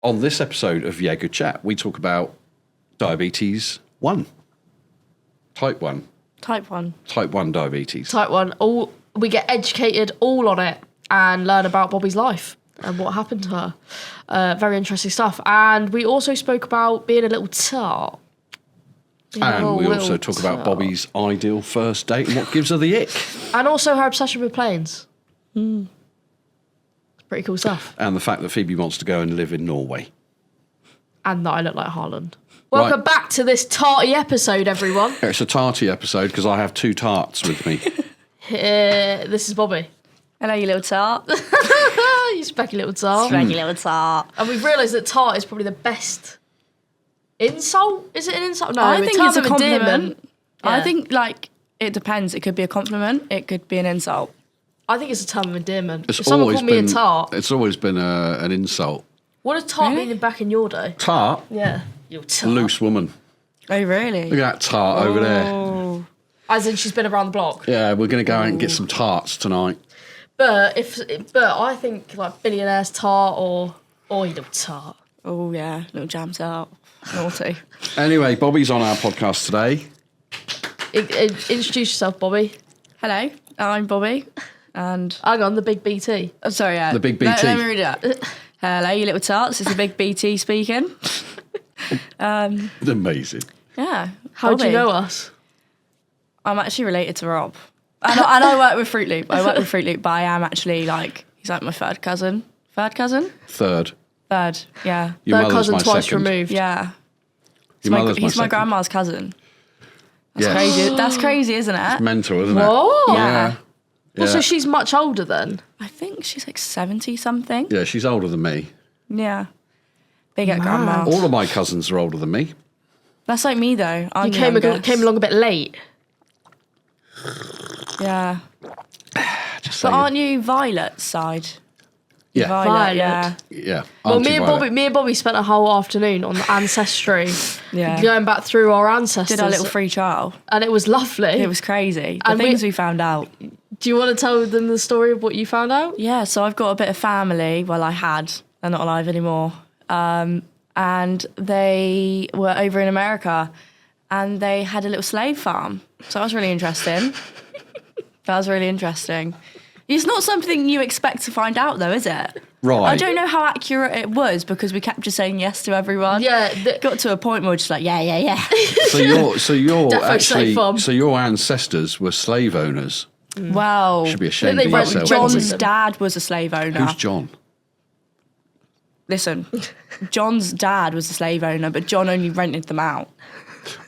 On this episode of Yeah Good Chat, we talk about diabetes 1. Type 1. Type 1. Type 1 diabetes. Type 1. We get educated all on it and learn about Bobbie's life and what happened to her. Very interesting stuff. And we also spoke about being a little tart. And we also talk about Bobbie's ideal first date and what gives her the ick. And also her obsession with planes. Pretty cool stuff. And the fact that Phoebe wants to go and live in Norway. And that I look like Haaland. Welcome back to this tarty episode, everyone. It's a tarty episode because I have 2 tarts with me. This is Bobbie. Hello, you little tart. You specky little tart. Specky little tart. And we've realised that tart is probably the best insult. Is it an insult? No, I think it's a compliment. Endearment. I Yeah. think, it depends. It could be a compliment. It could be an insult. I think it's a term of endearment. It's If someone always called me a been- tart, It's always been an insult. what does tart Really? mean back in your day? Tart? Yeah. You tart. Loose woman. Oh, really? Look at that tart over there. Oh. As in she's been around the block. Yeah, we're going to go out and get some tarts tonight. But I think like billionaire's tart or you little tart. Oh, yeah. Little jam tart. Naughty. Anyway, Bobbie's on our podcast today. Introduce yourself, Bobbie. Hello, I'm Bobbie. And... Hang on, the big BT. Oh, sorry, yeah. The big BT. Let me read it. Hello, you little tarts. It's the big BT speaking. Amazing. Yeah. How do you Bobbie. know us? I'm actually related to Rob. And I work with Fruit Loop. I work with Fruit Loop, but I am actually he's like my third cousin. Third cousin? Third. Third, yeah. Your Third mother's cousin my twice second. removed. Yeah. Your mother's He's my second. grandma's cousin. That's Yes. crazy. That's crazy, isn't it? Mental, isn't it? What? Yeah. Yeah. So she's much older then. I think she's like 70 something. Yeah, she's older than me. Yeah. Big at grandma. All of my cousins are older than me. That's like me though. I'm You the came youngest. along a bit late. Yeah. Just But saying. aren't you Violet's side? Yeah. Violet, Violet. Yeah. Well, Auntie Violet. me and Bobbie spent a whole afternoon on ancestry, Yeah. going back through our ancestors, Did our little free trial. and it was lovely. It was crazy. The And things we found out. Do you want to tell them the story of what you found out? Yeah, so I've got a bit of family. Well, I had. They're not alive anymore. And they were over in America and they had a little slave farm. So that was really interesting. That was really interesting. It's not something you expect to find out, though, is it? Right. I don't know how accurate it was because we kept just saying yes to everyone. Yeah, Got to a point where we're just like, yeah. So you're Defo actually slave farm. so your ancestors were slave owners. Well, Should be ashamed They of rent- yourself. John's them. dad was a slave owner. Who's John? Listen, John's dad was a slave owner, but John only rented them out.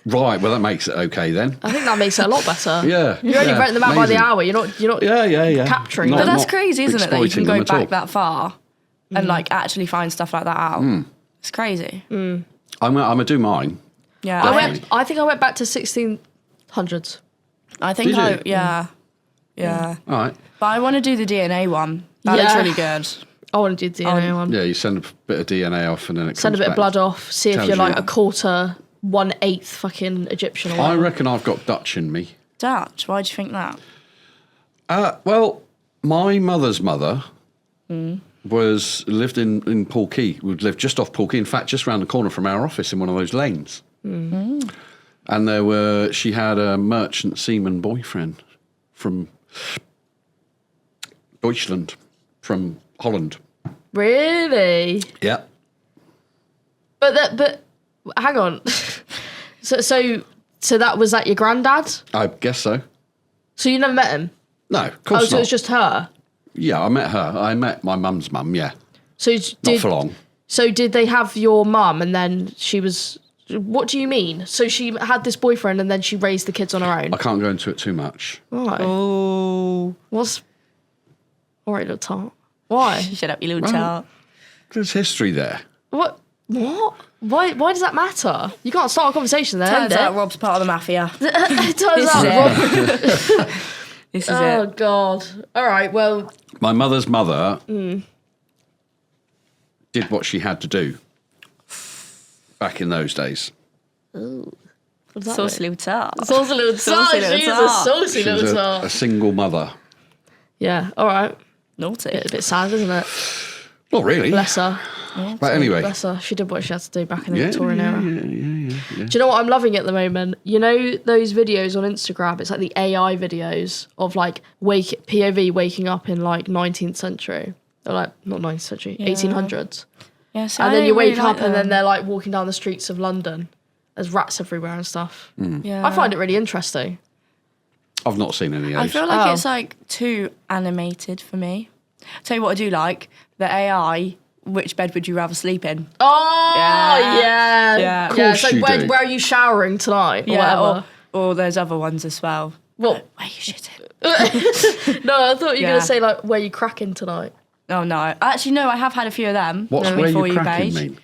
Right. Well, that makes it okay then. I think that makes it a lot better. Yeah. You're only renting them out by the amazing. hour. You're not. Yeah. capturing Not- them. But that's not crazy, isn't it? That you can exploiting go them at back all. that far and like actually find stuff like that out. It's crazy. I'm gonna do mine. Yeah, I think I went back to 1600s. I think Did you? yeah. All right. But I want to do the DNA one. That looks Yeah. really good. I want to do the DNA one. Yeah, you send a bit of DNA off and then it Send a comes bit of back. blood off. See if Tells you're you. like a quarter, 1/8 fucking Egyptian or I whatever. reckon I've got Dutch in me. Dutch. Why do you think that? Well, my mother's mother lived in Portkey. We lived just off Portkey. In fact, just round the corner from our office in one of those lanes. And she had a merchant seaman boyfriend from Deutschland, from Holland. Really? Yeah. But hang on. so that was that your granddad? I guess so. So you never met him? No, of course Oh, so not. it's just her. Yeah, I met her. I met my mum's mum, yeah. So Not did for long. So did they have your mum and then she was? What do you mean? So she had this boyfriend and then she raised the kids on her own. I can't go into it too much. Right. Oh, What's? All right, little tart. Why? shut up, you little Well, tart. There's history there. What? What? Why does that matter? You can't start a conversation then. Turns end out it. Rob's part of the mafia. Turns This out. is Rob- it. This is Oh it. God. All right. Well, My mother's mother did what she had to do back in those days. what does that Saucy mean? little tart. Saucy little tart. Saucy little She's a tart. saucy She was little a tart. single mother. Yeah. All right. Naughty. A bit sad, isn't it? Not really. Bless her. But anyway. Bless her. She did what she had to do back in the Yeah, Victorian era. yeah. Do you know what I'm loving at the moment? You know those videos on Instagram? It's like the AI videos of like POV waking up in like 19th century. Or like, not 19th century, 1800s. Yeah, so And I then you don't really wake like up and then them. they're like walking down the streets of London. There's rats everywhere and stuff. Yeah. I find it really interesting. I've not seen any of I those. feel like Oh. it's like too animated for me. Tell you what I do like, the AI, which bed would you rather sleep in? Oh, yeah. Yeah. Of It's course like, you do. where are you showering tonight? Or whatever. or those other ones as well. Well, Where are you shitting? no, I thought you were Yeah. going to say like, where you cracking tonight? Oh no. Actually no, I have had a few of them. What's on the where For you You cracking page. mean?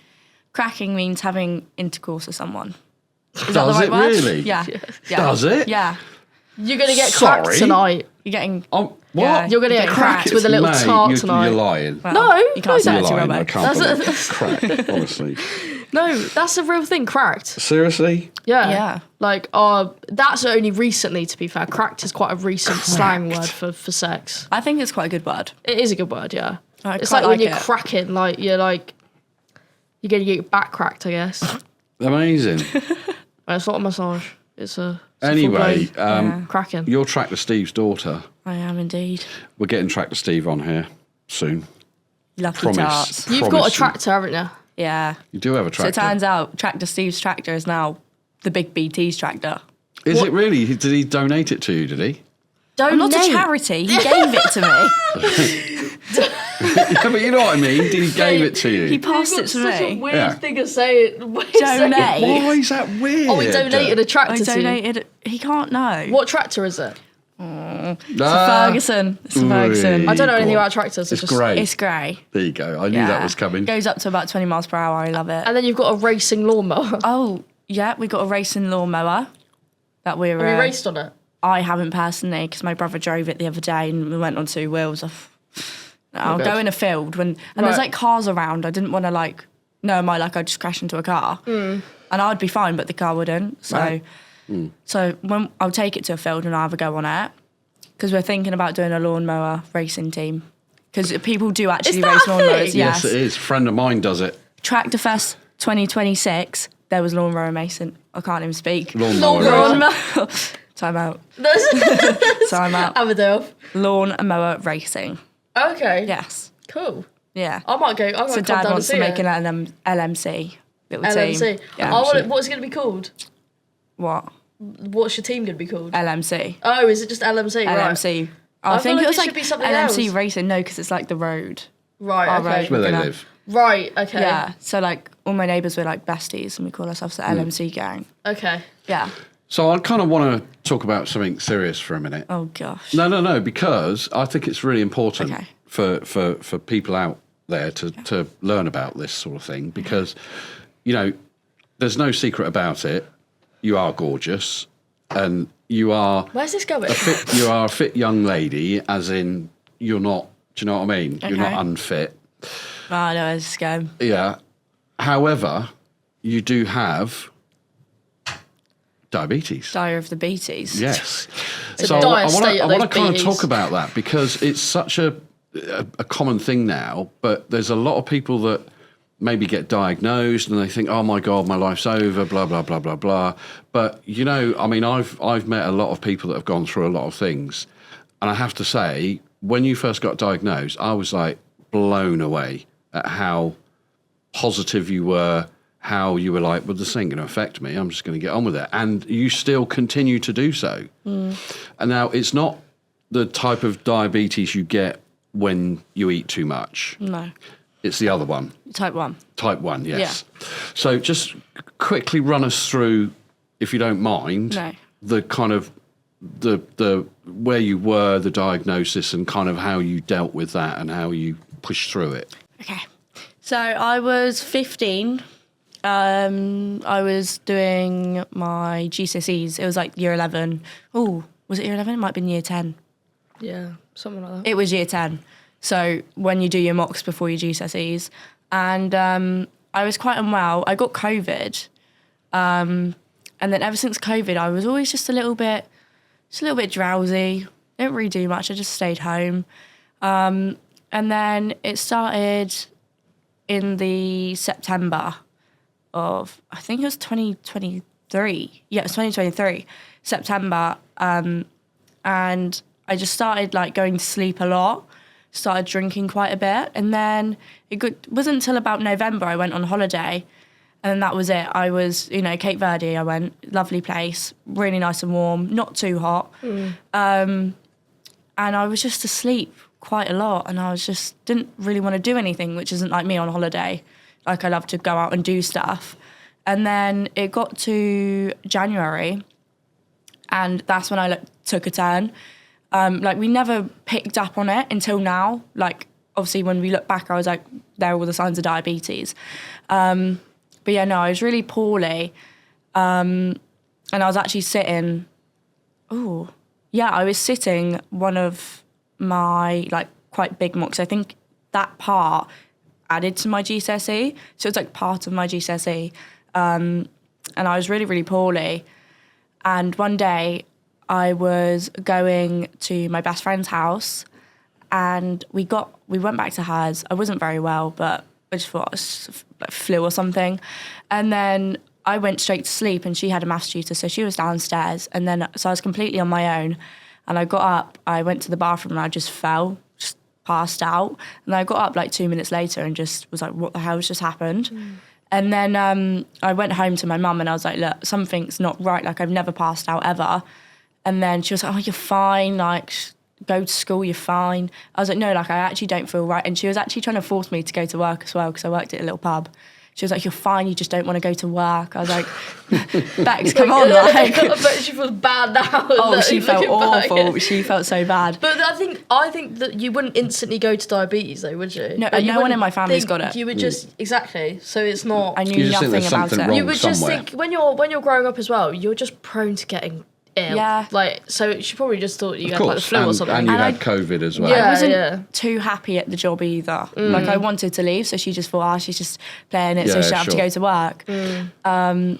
Cracking means having intercourse with someone. Is that Does the right it word? really? Yeah. Yeah. Does it? Yeah. You're going to get cracked Sorry? tonight. You're getting Oh, what? Yeah. You're going to get Getting cracked with a little Mate, tart you're, tonight. You're lying. well, No, you can't say You're that to lying. I Robbo. can't believe it's cracked, honestly. No, that's a real thing, cracked. Seriously? Yeah. Yeah. Like, that's only recently, to be fair. Cracked is quite a recent slang word for sex. I think it's quite a good word. It is a good word, yeah. I It's quite like when like you're it. cracking, like, you're going to get your back cracked, I guess. Amazing. It's not a massage. It's a Anyway, full-blown cracking. you're Tractor Steve's daughter. I am indeed. We're getting Tractor Steve on here soon. Lucky Promise. tarts. You've got Promise a you. tractor, haven't you? Yeah. You do have a So tractor. it turns out Tractor Steve's tractor is now the Big BT's tractor. Is it really? Did he donate it to you, did he? Don't Not a name. charity. He gave it to me. Yeah, but you know what I mean. He gave it to He you. passed it It's to such a me. weird Yeah. thing to say. Donate. Donate. Why is that weird? Oh, he donated a tractor I to you. donated. He can't know. What tractor is it? It's a Ferguson. It's a Ferguson. I don't know anything Go on. about tractors. It's great. It's grey. There you go. I knew Yeah. that was coming. Goes up to about 20 miles per hour. I love it. And then you've got a racing lawnmower. Oh, yeah, we got a racing lawnmower that we're. Have you raced on it? I haven't personally because my brother drove it the other day and we went on two wheels. I'll good. go in a field and Right. there's like cars around. I didn't want to like, no, am I like I'd just crash into a car and I'd be fine, but the car wouldn't. So, Right. so when I'll take it to a field and I'll have a go on it because we're thinking about doing a lawnmower racing team because people do actually that race a lawnmowers. thing? Yes, it is. A friend of mine does it. Tractor Fest 2026. There was lawnmower racing. I can't even speak. Lawnmower. Lawnmower. Time out. That's Time out. have a day off. Lawnmower racing. Okay. Yes. Cool. Yeah. I might go. I might So come Dad down wants to to see make it. an LMC little LMC. team. Yeah. I want it, what's it going to be called? What? What's your team going to be called? LMC. Oh, is it just LMC? Right. LMC. I feel think like it was it should like be something LMC else. racing. No, because it's like the road. Right. Our Okay. road. Where they Gonna- live. Right. Okay. Yeah. So like all my neighbours were like besties, and we call ourselves the LMC gang. Okay. Yeah. So I kind of want to talk about something serious for a minute. Oh gosh. No, because I think it's really important Okay. for people out there to learn about this sort of thing because, you know, there's no secret about it. You are gorgeous and you are Where's this going? you are a fit young lady, as in you're not, do you know what I mean? You're not Okay. unfit. Oh, I know where this is going. Yeah. However, you do have diabetes. Dire of the Beaties. Yes. It's a So dire I state of want to those kind of bees. talk about that because it's such a common thing now, but there's a lot of people that maybe get diagnosed and they think, oh my God, my life's over, blah, blah, blah, blah, blah. But, you know, I mean, I've met a lot of people that have gone through a lot of things. And I have to say, when you first got diagnosed, I was like blown away at how positive you were, how you were like, well, this ain't going to affect me. I'm just going to get on with it. And you still continue to do so. And now it's not the type of diabetes you get when you eat too much. No. It's the other one. Type 1. Type 1, yes. So just quickly run us through, if you don't mind, No. the kind of the where you were, the diagnosis, and kind of how you dealt with that and how you pushed through it. Okay. So I was 15. I was doing my GCSEs. It was like year 11. Oh, was it year 11? It might have been year 10. Yeah, something like that. It was year 10. So when you do your mocks before your GCSEs. And I was quite unwell. I got COVID. And then ever since COVID, I was always just a little bit drowsy. Didn't really do much. I just stayed home. And then it started in the September of, I think it was 2023. Yeah, it was 2023, September. And I just started like going to sleep a lot, started drinking quite a bit. And then wasn't until about November I went on holiday. And then that was it. I was, Cape Verde, I went, lovely place, really nice and warm, not too hot. And I was just asleep quite a lot, and I didn't really want to do anything, which isn't like me on holiday. Like, I love to go out and do stuff. And then it got to January, and that's when I took a turn. We never picked up on it until now. Like, obviously, when we look back, I was like, there are all the signs of diabetes. But yeah, no, I was really poorly. And I was actually sitting, I was sitting one of my, quite big mocks. I think that part added to my GCSE. So it's like part of my GCSE. And I was really, really poorly. And one day I was going to my best friend's house, and we went back to hers. I wasn't very well, but I just thought it was like flu or something. And then I went straight to sleep, and she had a maths tutor, so she was downstairs. And then, so I was completely on my own. And I got up, I went to the bathroom, and I just passed out. And I got up like 2 minutes later and just was like, what the hell has just happened? And then I went home to my mum, and I was like, look, something's not right. Like, I've never passed out ever. And then she was like, oh, you're fine. Like, go to school, you're fine. I was like, no, like, I actually don't feel right. And she was actually trying to force me to go to work as well, because I worked at a little pub. She was like, you're fine, you just don't want to go to work. I was like, Bex, come on. Like. I bet she feels bad now. Oh, she felt awful. She felt so bad. But I think that you wouldn't instantly go to diabetes, though, would you? No, like, no one in my family's got it. You would just, exactly. So it's not... I knew nothing about it. You would just think, when you're growing up as well, you're just prone to getting ill. Yeah. Like, so she probably just thought you had like the flu or something. And you had COVID as well. Yeah, I wasn't too happy at the job either. Like, I wanted to leave, so she just thought, she's just playing it, so she don't have to go to work.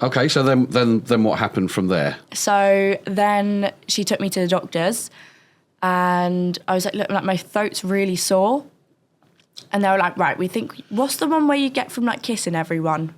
Okay, so then what happened from there? So then she took me to the doctors, and I was like, look, like, my throat's really sore. And they were like, right, we think, what's the one where you get from like kissing everyone?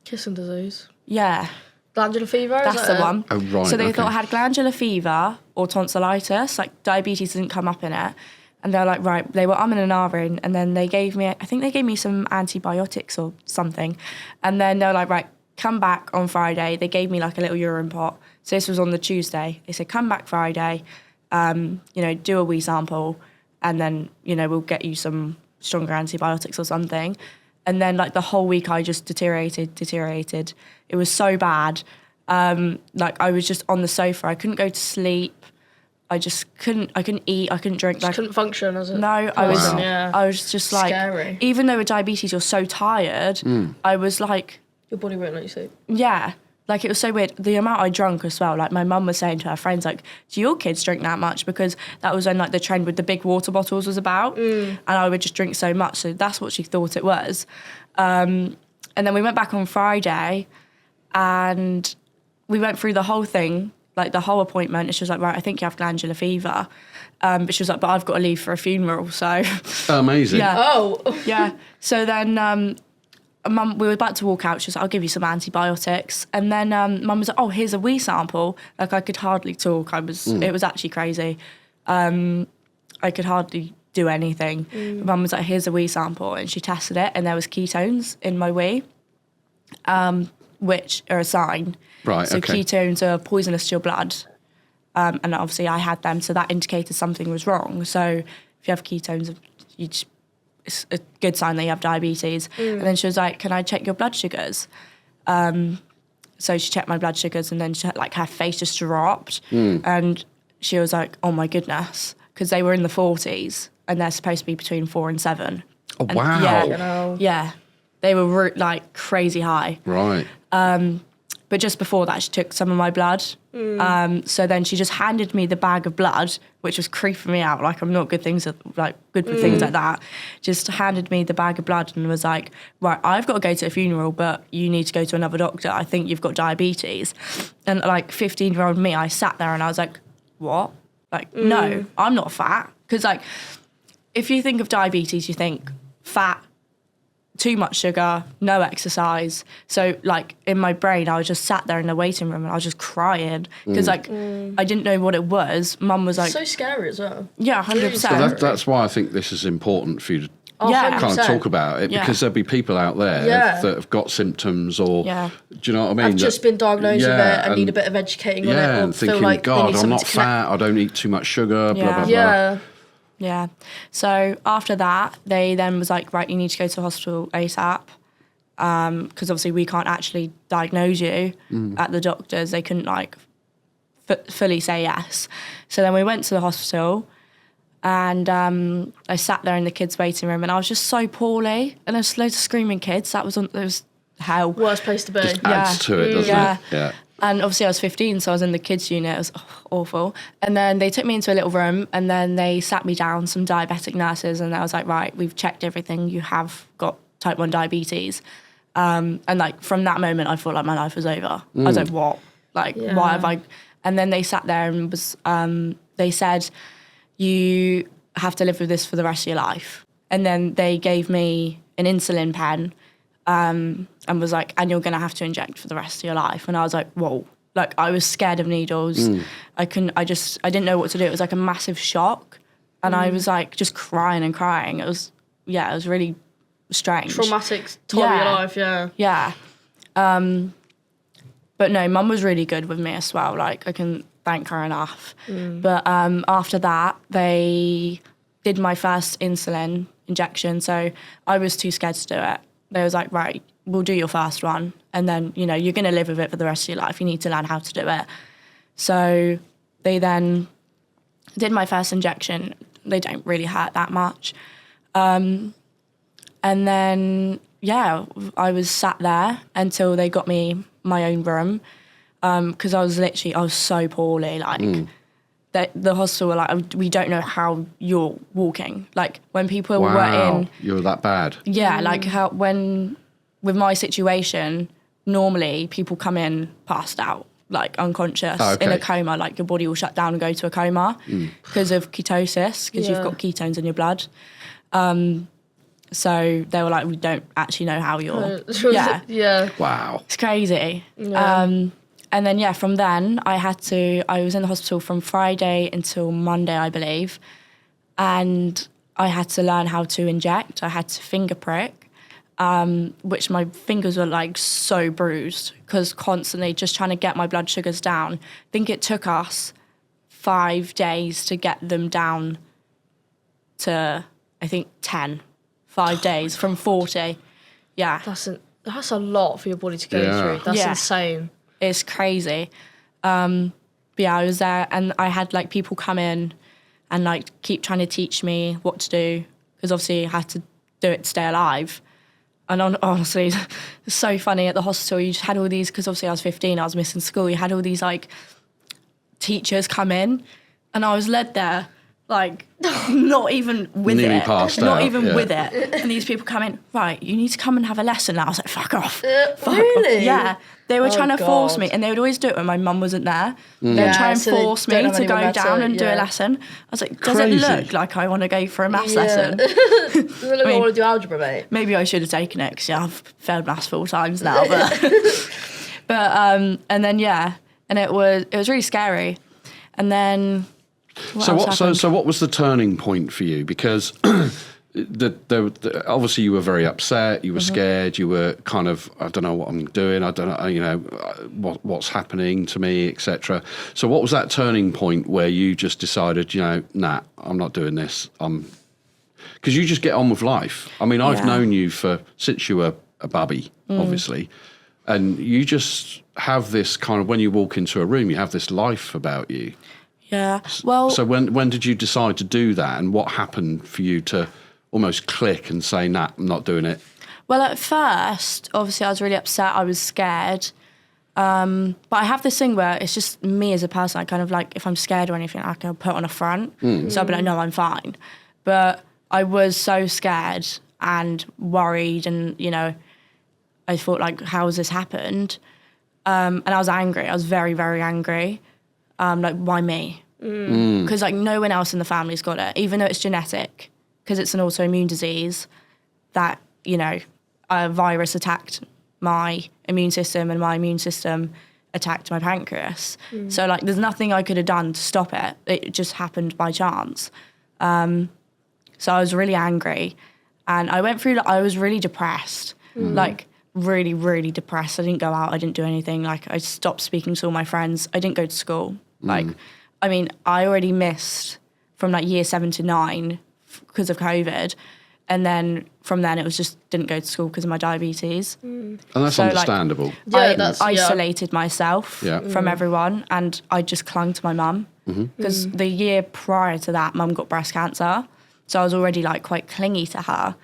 Kissing disease. Yeah. Glandular fever? That's the one. Oh, right. So they thought I had glandular fever or tonsillitis, like diabetes didn't come up in it. And they were like, right, they were umming and ahhing, and then they gave me some antibiotics or something. And then they were like, right, come back on Friday. They gave me like a little urine pot. So this was on the Tuesday. They said, come back Friday, do a wee sample, and then, we'll get you some stronger antibiotics or something. And then like the whole week I just deteriorated. It was so bad. Like, I was just on the sofa. I couldn't go to sleep. I couldn't eat. I couldn't drink. Just couldn't function as a I was just like, scary. even though with diabetes you're so tired, I was like, your body won't let you sleep. Yeah. Like, it was so weird. The amount I drank as well. Like, my mum was saying to her friends, like, do your kids drink that much? Because that was when, like, the trend with the big water bottles was about. And I would just drink so much. So that's what she thought it was. And then we went back on Friday, and we went through the whole thing, like, the whole appointment. And she was like, right, I think you have glandular fever. But she was like, but I've got to leave for a funeral, so... Amazing. Yeah. Oh. Yeah. So then... Mum, we were about to walk out. She was like, I'll give you some antibiotics. And then Mum was like, oh, here's a wee sample. Like, I could hardly talk. It was actually crazy. I could hardly do anything. Mum was like, here's a wee sample. And she tested it, and there was ketones in my wee, which are a sign. Right, so okay. Ketones are poisonous to your blood. And obviously I had them, so that indicated something was wrong. So if you have ketones, it's a good sign that you have diabetes. And then she was like, can I check your blood sugars? So she checked my blood sugars, and then her face just dropped. And she was like, oh my goodness, because they were in the 40s, and they're supposed to be between 4 and 7. Oh, And wow. Yeah. They were like crazy high. Right. But just before that, she took some of my blood. So then she just handed me the bag of blood, which was creeping me out. Like, I'm not good for things like that. Just handed me the bag of blood and was like, right, I've got to go to a funeral, but you need to go to another doctor. I think you've got diabetes. And like 15-year-old me, I sat there and I was like, what? Like, no, I'm not fat. Because like, if you think of diabetes, you think fat, too much sugar, no exercise. So like in my brain, I was just sat there in the waiting room and I was just crying because like I didn't know what it was. Mum was like, So scary as well. yeah, 100%. So that's why I think this is important for you to Yeah. kind of 100%. talk about it, Yeah. because there'll be people out there Yeah. that have got symptoms or, Yeah. do you know what I mean? I've just been diagnosed with it Yeah, and need a and- bit of educating on it. Yeah, Or and feel thinking, like they God, need I'm someone not to connect. fat, I don't eat too much sugar, blah, Yeah. blah, blah. Yeah. Yeah. So after that, they then was like, right, you need to go to the hospital ASAP. Because obviously we can't actually diagnose you at the doctors. They couldn't like fully say yes. So then we went to the hospital and I sat there in the kids' waiting room and I was just so poorly. And there's loads of screaming kids. It was hell. Worst place to be. Just adds to it, doesn't Yeah. it? Yeah. And obviously I was 15, so I was in the kids unit. It was awful. And then they took me into a little room and then they sat me down, some diabetic nurses, and I was like, right, we've checked everything. You have got type 1 diabetes. And like from that moment, I thought like my life was over. I was like, what? Like, why have I? And then they sat there and they said, you have to live with this for the rest of your life. And then they gave me an insulin pen and was like, and you're going to have to inject for the rest of your life. And I was like, whoa. Like, I was scared of needles. I didn't know what to do. It was like a massive shock. And I was like, just crying and crying. It was really strange. Traumatic time of your life, yeah. Yeah. But no, Mum was really good with me as well. Like, I can thank her enough. But after that, they did my first insulin injection. So I was too scared to do it. They was like, right, we'll do your first one. And then, you know, you're going to live with it for the rest of your life. You need to learn how to do it. So they then did my first injection. They don't really hurt that much. And then, yeah, I was sat there until they got me my own room because I was so poorly. Like, the hospital were like, we don't know how you're walking. Like, when people were in... you were that bad? Yeah, like with my situation, normally people come in passed out, like unconscious, in a coma, like your body will shut down and go to a coma because of ketosis, because you've got ketones in your blood. So they were like, we don't actually know how you're... Yeah. Wow. It's crazy. Yeah. And then, yeah, from then I was in the hospital from Friday until Monday, I believe. And I had to learn how to inject. I had to finger prick, which my fingers were like so bruised because constantly just trying to get my blood sugars down. I think it took us 5 days to get them down to, I think, 10. 5 days from 40. Yeah. That's a lot for your body to go through. That's insane. It's crazy. But yeah, I was there and I had like people come in and like keep trying to teach me what to do because obviously I had to do it to stay alive. And honestly, it's so funny at the hospital. You just had all these, because obviously I was 15, I was missing school. You had all these like teachers come in and I was led there like not even with Nearly it. passed Not out, even yeah. with it. And these people come in, right, you need to come and have a lesson now. I was like, fuck off. Fuck really? off. Yeah. They were trying to force God. me, and they would always do it when my mum wasn't there. They would try and so they force don't me have to anyone go there down to- and do a yeah. lesson. I was like, does Crazy. it look like I want to go for a maths lesson? Doesn't look like I mean- want to do algebra, mate. Maybe I should have taken it because I've failed maths 4 times now. But and then yeah, and it was really scary. And then So what was the turning point for you? Because obviously you were very upset, you were scared, you were kind of, I don't know what I'm doing, I don't know, you know, what's happening to me, etc. So what was that turning point where you just decided, you know, nah, I'm not doing this. Because you just get on with life. I mean, I've known you since you were a Bobbie, obviously, and you just have this kind of, when you walk into a room, you have this life about you. yeah, well, So when did you decide to do that, and what happened for you to almost click and say, nah, I'm not doing it? well, at first, obviously, I was really upset. I was scared. But I have this thing where it's just me as a person. I kind of like, if I'm scared or anything, I can put on a front. So I'll be like, no, I'm fine. But I was so scared and worried, and, you know, I thought, like, how has this happened? And I was angry. I was very, very angry. Like, why me? Because, like, no one else in the family's got it, even though it's genetic, because it's an autoimmune disease that, you know, a virus attacked my immune system and my immune system attacked my pancreas. So like there's nothing I could have done to stop it. It just happened by chance. So I was really angry, and I went through, I was really depressed, like really, really depressed. I didn't go out, I didn't do anything. Like I stopped speaking to all my friends. I didn't go to school. Like, I mean, I already missed from like year 7 to 9 because of COVID. And then from then it was just didn't go to school because of my diabetes. And that's So, like, understandable. Yeah, I isolated myself Yeah. from everyone, and I just clung to my mum because the year prior to that, mum got breast cancer, so I was already like quite clingy to her.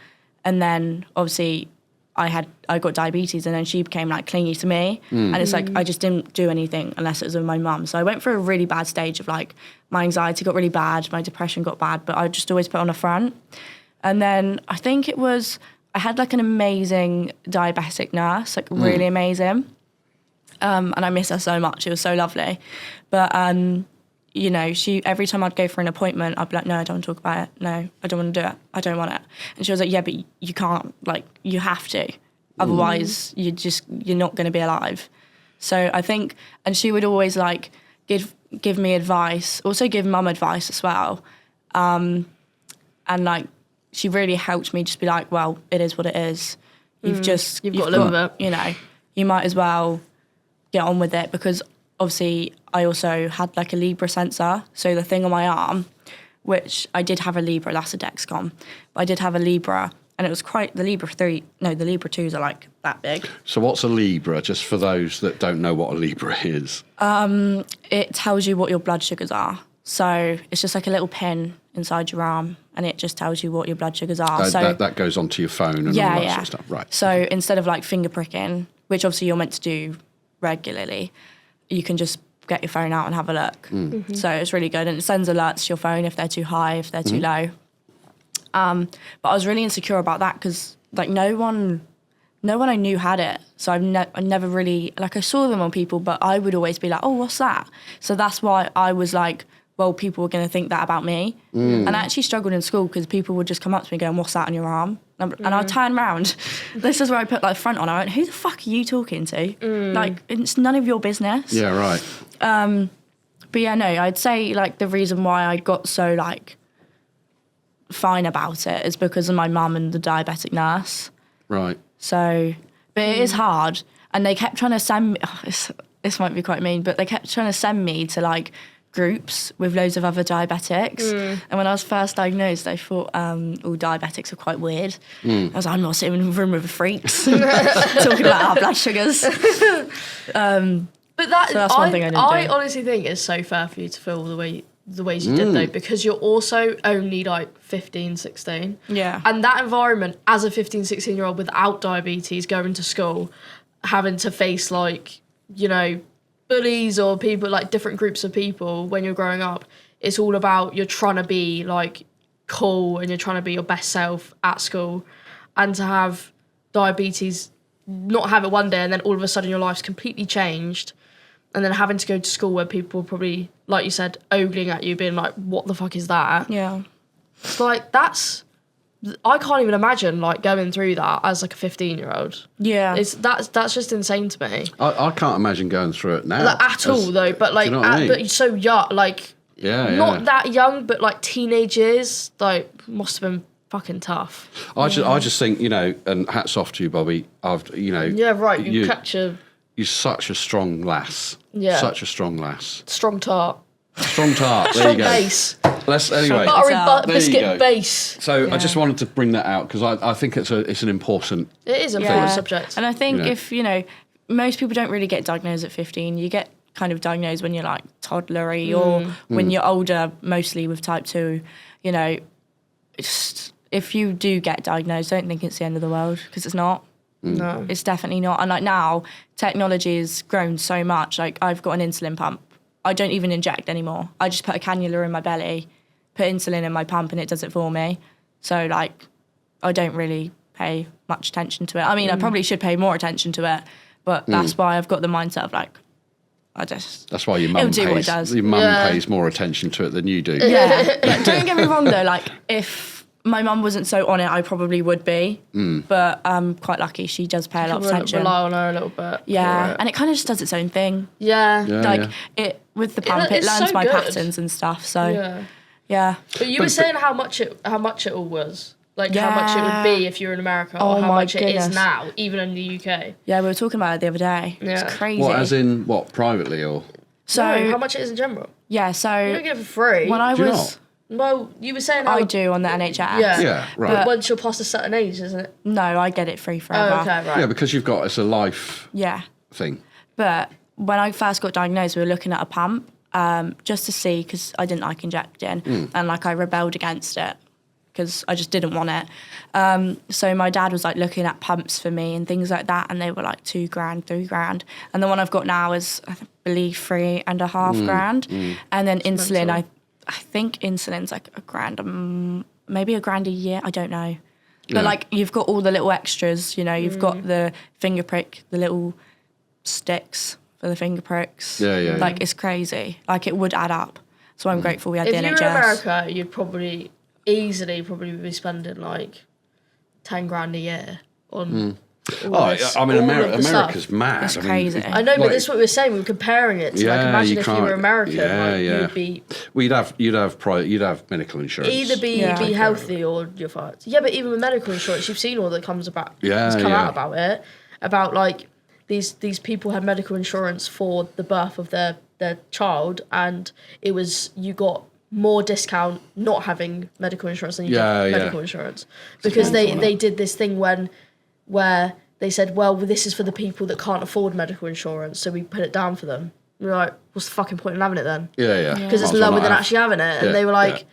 And then obviously I got diabetes, and then she became like clingy to me, and it's like I just didn't do anything unless it was with my mum. So I went through a really bad stage of like my anxiety got really bad, my depression got bad, but I just always put on a front. And then I think I had like an amazing diabetic nurse, like really amazing. And I miss her so much. It was so lovely. But, you know, every time I'd go for an appointment, I'd be like, no, I don't want to talk about it. No, I don't want to do it. I don't want it. And she was like, yeah, but you can't, like, you have to. Otherwise, you're not going to be alive. So I think, and she would always like give me advice, also give mum advice as well. And like, she really helped me just be like, well, it is what it is. You've got to live with it. You know, you might as well get on with it, because obviously I also had like a Libra sensor. So the thing on my arm, which I did have a Libra, that's a Dexcom, but I did have a Libra, and it was quite, the Libra 2s are like that big. So what's a Libra, just for those that don't know what a Libra is? It tells you what your blood sugars are. So it's just like a little pin inside your arm, and it just tells you what your blood sugars are. So that goes onto your phone and all that sort of stuff, right? So instead of like finger pricking, which obviously you're meant to do regularly, you can just get your phone out and have a look. So it's really good, and it sends alerts to your phone if they're too high, if they're too low. But I was really insecure about that because like no one I knew had it. So I never really, like, I saw them on people, but I would always be like, oh, what's that? So that's why I was like, well, people were going to think that about me. And I actually struggled in school because people would just come up to me going, what's that on your arm? And I'd turn around. This is where I put like front on. I went, who the fuck are you talking to? Like, it's none of your business. Yeah, right. But yeah, no, I'd say like the reason why I got so like fine about it is because of my mum and the diabetic nurse. Right. So, but it is hard. And they kept trying to send me, this might be quite mean, but they kept trying to send me to like groups with loads of other diabetics. And when I was first diagnosed, they thought all diabetics are quite weird. I was like, I'm not sitting in a room with freaks talking about our blood sugars. But that, So that's one thing I didn't I do. honestly think it's so fair for you to feel the ways you did though, because you're also only like 15, 16. Yeah. And that environment as a 15, 16-year-old without diabetes, going to school, having to face like, you know, bullies or people, like different groups of people when you're growing up, it's all about you're trying to be like cool and you're trying to be your best self at school. And to have diabetes, not have it one day and then all of a sudden your life's completely changed, and then having to go to school where people probably, like you said, ogling at you, being like, what the fuck is that? Yeah. It's like, I can't even imagine like going through that as like a 15-year-old. Yeah. That's just insane to me. I can't imagine going through it now. Like, at all though, but like, do you know what I mean? but so young, like, not that young, but like teenage years, like, must have been fucking tough. I just think, you know, and hats off to you, Bobbie. Yeah, right. You catch You're such a strong lass. Yeah. Such a strong lass. strong tart. Strong tart. There Strong you go. base. Anyway. Buttery There you biscuit go. base. So I just wanted to bring that out because I think it's an important. It is a important subject. And I think You know. if, you know, most people don't really get diagnosed at 15. You get kind of diagnosed when you're like toddlery or when you're older, mostly with type 2. You know, if you do get diagnosed, don't think it's the end of the world, because it's not. No. It's definitely not. And like now, technology has grown so much. Like I've got an insulin pump. I don't even inject anymore. I just put a cannula in my belly, put insulin in my pump, and it does it for me. So like, I don't really pay much attention to it. I mean, I probably should pay more attention to it, but that's why I've got the mindset of like, That's why your it'll mum do what it does. pays more attention to it than you do. Yeah. Don't get me wrong though. Like if my mum wasn't so on it, I probably would be. But I'm quite lucky. She does pay a lot of attention. Rely on her a little bit. Yeah, and it kind of just does its own thing. Yeah. Like it with the pump, it it's learns so my good. patterns and stuff. So yeah. But you were saying how much it all was. Like how much it would be if you were in America, or how my much it is goodness. now, even in the UK. Yeah, we were talking about it the other day. Yeah. It's crazy. What, as in what, privately or? So No, how much it is in general. yeah, You so don't get it for free. when I Do you was, Well, you were saying how I do on the NHS. Yeah. Yeah, right. once you're past a certain age, isn't it? No, I get it free forever. Oh, okay, right. Yeah, because you've got, it's a life Yeah, thing. but when I first got diagnosed, we were looking at a pump just to see, because I didn't like injecting, and like I rebelled against it because I just didn't want it. So my dad was like looking at pumps for me and things like that, and they were like $2,000, $3,000, and the one I've got now is I believe $3,500, and then insulin. I think insulin's like $1,000, maybe $1,000 a year. I don't know, but like you've got all the little extras. You know, you've got the finger prick, the little sticks for the finger pricks. Yeah. Like it's crazy. Like it would add up. So I'm grateful we had If the you were NHS. in America, you'd probably easily be spending like $10,000 a year on. I mean, America's stuff. mad. It's I mean, crazy. I know, but this is what we were saying. We were comparing it to like imagine if you were American, you'd be Well, you'd have medical insurance. either be healthy or you're fucked. Yeah, but even with medical insurance, you've seen all that comes about. Yeah, has come yeah. out about it, about like these people had medical insurance for the birth of their child, and it was you got more discount not having medical insurance than you did medical insurance because they did this thing where they said, well, this is for the people that can't afford medical insurance, so we put it down for them. We're like, what's the fucking point in having it then? Yeah. Because it's lower than actually having it. And they were like,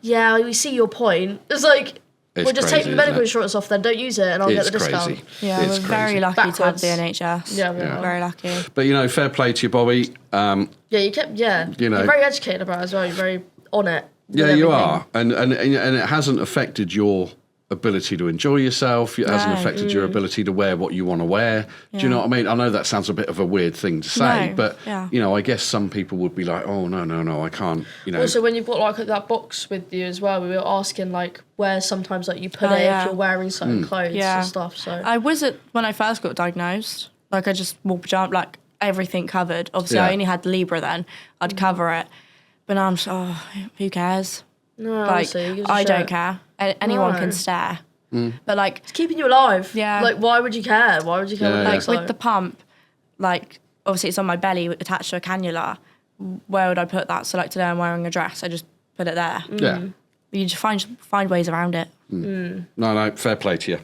yeah, we see your point. It's like, well, just take the medical insurance off then, don't use it, and I'll get the discount. Crazy. Yeah, It's we're very lucky to have Backwards. the NHS. Yeah, we are. Very lucky. But fair play to you, Bobbie. Yeah, you kept, you're very educated about it as well. You're very on it. with Yeah, you everything. are, and it hasn't affected your ability to enjoy yourself. It hasn't affected your ability to wear what you want to wear. Do you know what I mean? I know that sounds a bit of a weird thing to say, No, but yeah. I guess some people would be like, oh no, I can't. Also, when you've got like that box with you as well, we were asking like where sometimes like you put Oh, it yeah. if you're wearing certain clothes and stuff. So I was when I first got diagnosed. Like I just wore pajamas, like everything covered. Obviously, Yeah. I only had the Libra then. I'd cover it, but now I'm just, who cares? no, Like honestly, who gives a I don't shit? care. Anyone No. can stare. But like It's keeping you alive. Yeah. Like, why would you care? Why would you care? Yeah, what it yeah. looks with like? the pump, like obviously it's on my belly attached to a cannula. Where would I put that? So like today I'm wearing a dress. I just put it there. Yeah. You just find ways around it. No, fair play to you.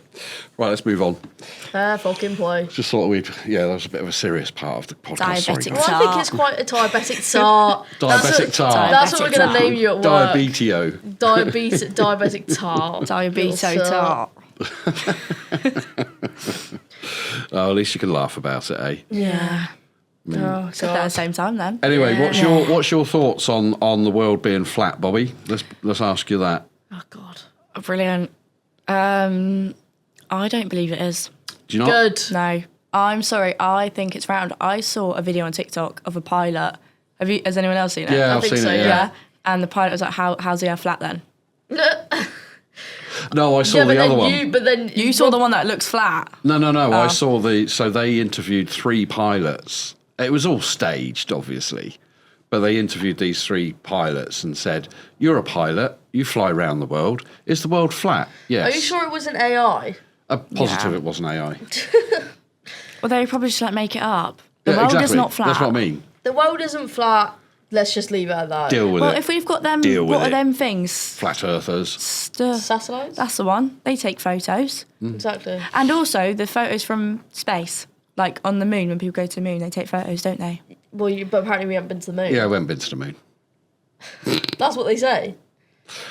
Right, let's move on. Fair fucking play. Just thought that was a bit of a serious part of the podcast. Sorry, Diabetic guys. Well, I think it's quite a diabetic tart. Diabetic tart. That's what we're going to Diabetic name you at work. Diabetio. Diabetic tart. Diabeto tart. Oh, at least you can laugh about it, eh? Yeah. Oh, Said that at the same time then. Anyway, what's your thoughts on the world being flat, Bobbie? Let's ask you that. Oh, God. Brilliant. I don't believe it is. Do you not? Good. No. I'm sorry. I think it's round. I saw a video on TikTok of a pilot. Has anyone else seen it? Yeah, I I've think seen so, it. yeah. Yeah. And the pilot was like, how's the Earth flat then? No, I saw the other one. But then You saw the one that looks flat. No. I saw so they interviewed 3 pilots. It was all staged, obviously, but they interviewed these 3 pilots and said, "You're a pilot. You fly around the world. Is the world flat?" Yes. Are you sure it wasn't AI? Positive Yeah. it wasn't AI. Well, they probably just like make it up. The Yeah, world exactly. is not flat. That's what I mean. The world isn't flat. Let's just leave it at that. Deal with Well, it. if we've got them, Deal with what are it. them things? Flat earthers. Satellites? That's the one. They take photos. Exactly. And also the photos from space. Like on the moon, when people go to the moon, they take photos, don't they? Well, but apparently we haven't been to the moon. Yeah, I haven't been to the moon. That's what they say.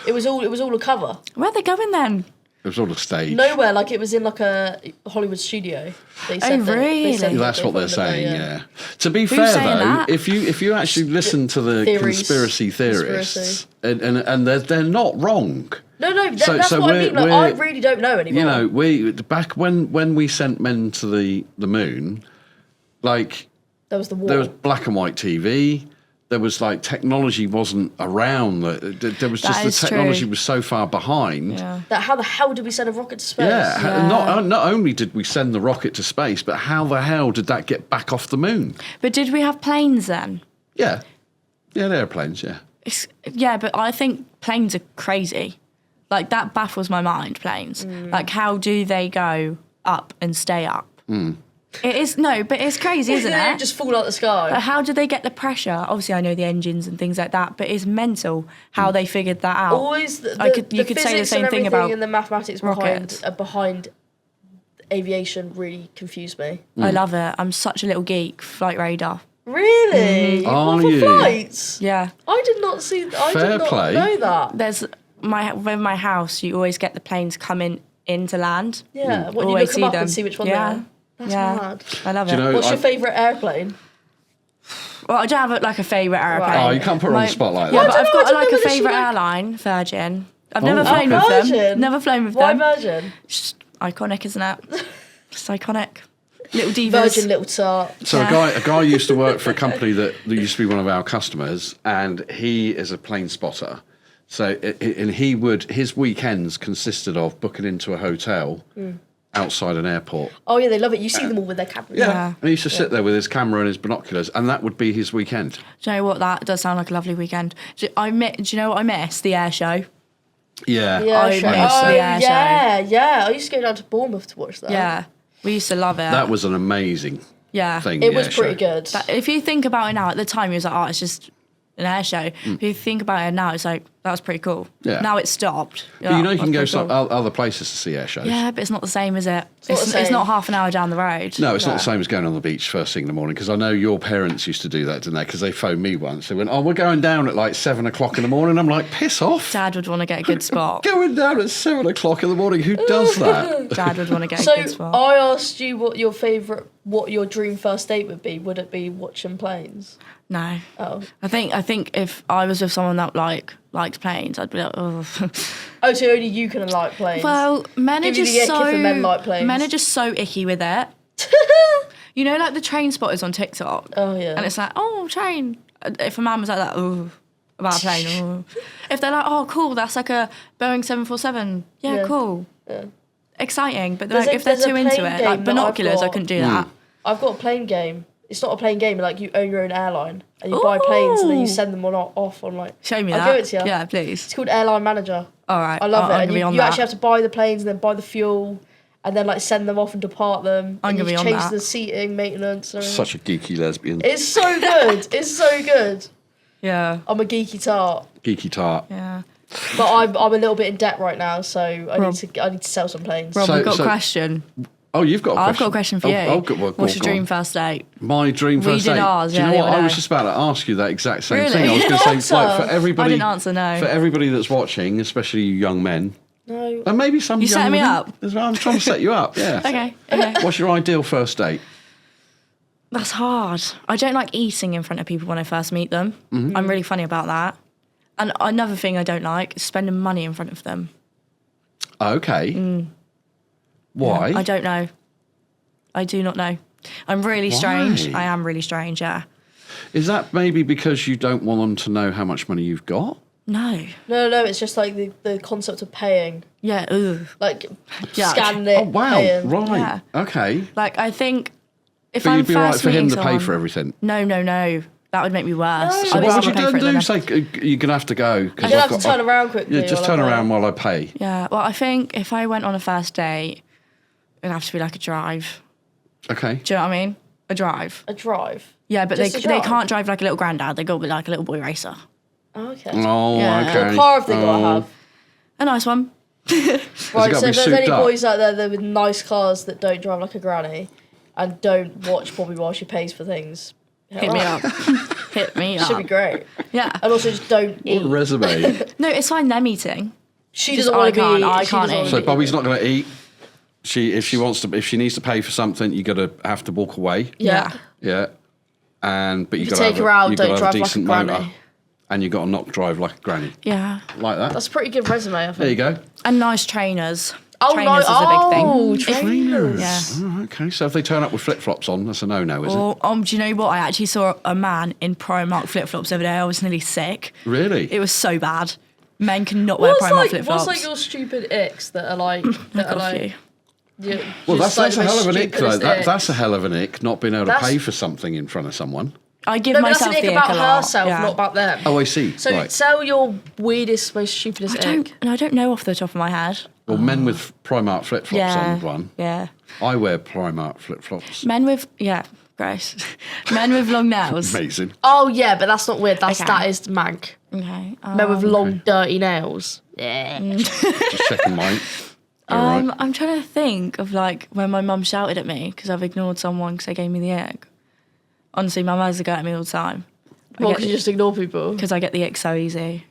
It was all a cover. Where are they going then? It was all a stage. Nowhere, like it was in like a Hollywood studio. They said that- really? they said That's that what they they're found it saying, there, yeah. To be fair, saying though, that? if you actually listen to the Theories. conspiracy theorists, and they're not wrong. No, that's So what I mean. Like, I we're- really don't know anymore. We back when we sent men to the moon, like There was the war. there was black and white TV. there was like technology wasn't around. There was just That the is technology true. was so far behind. Yeah. That how the hell did we send a rocket to space? Yeah, not only did we send the rocket to space, but how the hell did that get back off the moon? But did we have planes then? Yeah, the airplanes. Yeah, Yeah, but I think planes are crazy. Like, that baffles my mind, planes. Like, how do they go up and stay up? It is, no, but it's crazy, isn't They it? just fall out the sky. But how do they get the pressure? Obviously, I know the engines and things like that, but it's mental how they figured that out. Always, you could say the physics same and thing everything about and the mathematics rockets. behind aviation really confused me. I love it. I'm such a little geek. Flight radar. Really? Are What, for you? flights? Yeah. I did not see. I Fair did not play. know that. There's with my house. You always get the planes coming into land. Yeah, when you Always look see them up them. and see which one Yeah. they are. That's Yeah. mad. I love Do you it. know- What's your I- favourite airplane? Well, I don't have like a favourite airplane. Oh, you can't put her on the spot like Yeah, that. but I I've don't know, got I like don't a know whether she favourite like- airline, Virgin. I've Oh, never flown with Virgin. them. Never flown with Why them. Virgin? Just iconic, isn't it? Just iconic. Little divas. Virgin Little Tart. So Yeah. a guy used to work for a company that used to be one of our customers, and he is a plane spotter. So and his weekends consisted of booking into a hotel outside an airport. Oh yeah, they love it. You see them all with their cameras. Yeah. And he used to sit there with his camera and his binoculars, and that would be his weekend. Do you know what? That does sound like a lovely weekend. Do you know what I miss? The air show. Yeah, Yeah, I sure. miss Oh the air show. yeah. I used to go down to Bournemouth to watch that. Yeah. We used to love it. that was an amazing yeah. thing. It the was air pretty show. good. But if you think about it now, at the time, you was like, oh, it's just an air show. If you think about it now, it's like, that was pretty cool. Yeah. Now it's stopped. But you know, you That's can go pretty some cool. other places to see air shows. Yeah, but it's not the same, is it? not the It's same. not half an hour down the road. No, it's not No. the same as going on the beach first thing in the morning, because I know your parents used to do that, didn't they? Because they phoned me once. They went, oh, we're going down at like 7 o'clock in the morning. I'm like, piss off. Dad would want to get a good spot. Going down at 7 o'clock in the morning. Who does that? Dad would want to get a So good spot. I asked you what your dream first date would be. Would it be watching planes? No. Oh, I think if I was with someone that liked planes, I'd be like, oh. oh, so only you can like planes. Well, men are Give you just the ick so if a men like planes. men are just so icky with it. You know, like the train spotters on TikTok. Oh, yeah. And it's like, oh, train. If a man was like that, oh, about a plane. Oh. If they're like, oh, cool, that's like a Boeing 747. Yeah, Yeah. cool. Yeah. Exciting. But There's like, a- if they're there's a too into plane it, game like that I've binoculars, I got. couldn't do that. I've got a plane game. It's not a plane game. Like you own your own airline and you buy planes and then you Ooh. send them off on like. Show me I'll that. give it to you. Yeah, please. It's called Airline Manager. All right. I love I'm it. And gonna be on you that. actually have to buy the planes and then buy the fuel and then like send them off and depart them. I'm and gonna you be on change that. the seating, maintenance. And everything. Such a geeky lesbian. It's so good. It's so good. Yeah. I'm a geeky tart, Geeky tart. Yeah. but I'm a little bit in debt right now, so I Rob. need to sell some planes. Rob, So- I've got so- a question. Oh, you've got a question. I've got a question for you. Well, What's your go on. dream first date? My dream We first did date. ours, Do you yeah, know the what? other I was day. just about to ask you that exact same Really? thing. I was You going to didn't say, like, answer. for everybody, I didn't answer, no. For everybody that's watching, especially you young men, No. and maybe some You young set me women up. as well. I'm trying to set you up. Yeah. Okay. What's your ideal first date? That's hard. I don't like eating in front of people when I first meet them. Mm-hmm. I'm really funny about that. And another thing I don't like is spending money in front of them. Okay. Why? I don't know. I do not know. I'm really strange. Why? I am really strange, yeah. Is that maybe because you don't want them to know how much money you've got? No. No, it's just like the concept of paying. Yeah, ugh. Like, Yuck. scan it, Oh wow! paying. Right. Yeah. Okay. Like, I think if But I'm you'd be right first for him meeting to pay someone- for everything. No. That would make me worse. No. I So would what would rather you pay for it do? than Say you're gonna have to go. 'cause You'll I've have to got- turn around quickly. Yeah, just while turn I pay. around while I pay. Yeah, well, I think if I went on a first date, it'd have to be like a drive. Okay. Do you know what I mean? A drive. A drive. Yeah, but they Just a drive? can't drive like a little granddad. They got to be like a little boy racer. Oh, okay. Oh, Yeah. okay. What car have they got to Oh. have? A nice one. Right, gotta so be if there's souped any up? boys out there with nice cars that don't drive like a granny and don't watch Bobbie while she pays for things, Hit me up. Hit me up. Should be great. Yeah. And also just don't What a eat. resume. No, it's fine them eating. She Just doesn't want to I be. can't- I she can't doesn't wanna eat. So be Bobbie's eaten. not going to eat. If she needs to pay for something, you got to have to walk away. Yeah. Yeah. But you You got take to her out, you don't got to have a drive like a decent granny. motor, and you got to not drive like a granny. Yeah. Like that. That's a pretty good resume, I think. There you go. And nice trainers. Oh, trainers is a big thing. Trainers. Yeah. Oh, okay, so if they turn up with flip-flops on, that's a no-no, is it? Or, do you know what? I actually saw a man in Primark flip-flops over there. I was nearly sick. Really? It was so bad. Men cannot wear Primark What's flip-flops. like your stupid icks that are like yeah, Well, just that's like a the hell of an ick, though. stupidest icks. That's a hell of an ick, not being able to pay for something in front of someone. I give No, but that's myself an the ick ick about a lot. herself, Yeah. not about them. Oh, I see. So right. tell your weirdest, most stupidest ick. I don't know off the top of my head. Well, men with Primark flip-flops Yeah. on one. Yeah. I wear Primark flip-flops. Men with gross. Men with long nails. Amazing. Oh yeah, but that's not weird. Okay. That is mank. Okay. Men with long, dirty nails. Yeah. Just checking mine. You're right. I'm trying to think of like when my mum shouted at me because I've ignored someone because they gave me the egg. Honestly, my mum's a go at me all the time. Well, because you just ignore people. Because I get the ick so easy.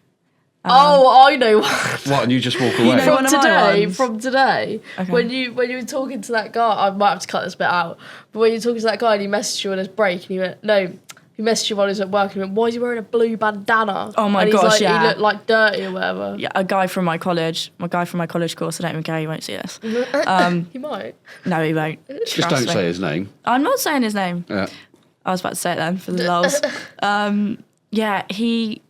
Oh, I know. What, and you just walk away? know- one of my ones. From today, Okay. when you were talking to that guy, I might have to cut this bit out. But when you were talking to that guy and he messaged you on his break, and he went, no, he messaged you while he was at work, and he went, why is he wearing a blue bandana? Oh my and he's gosh, like, yeah. He looked like dirty or whatever. Yeah, a guy from my college course. I don't even care. He won't see this. He might. No, he won't. Just Trust don't me. say his name. I'm not saying his name. Yeah. I was about to say it then for the lulz. Yeah, he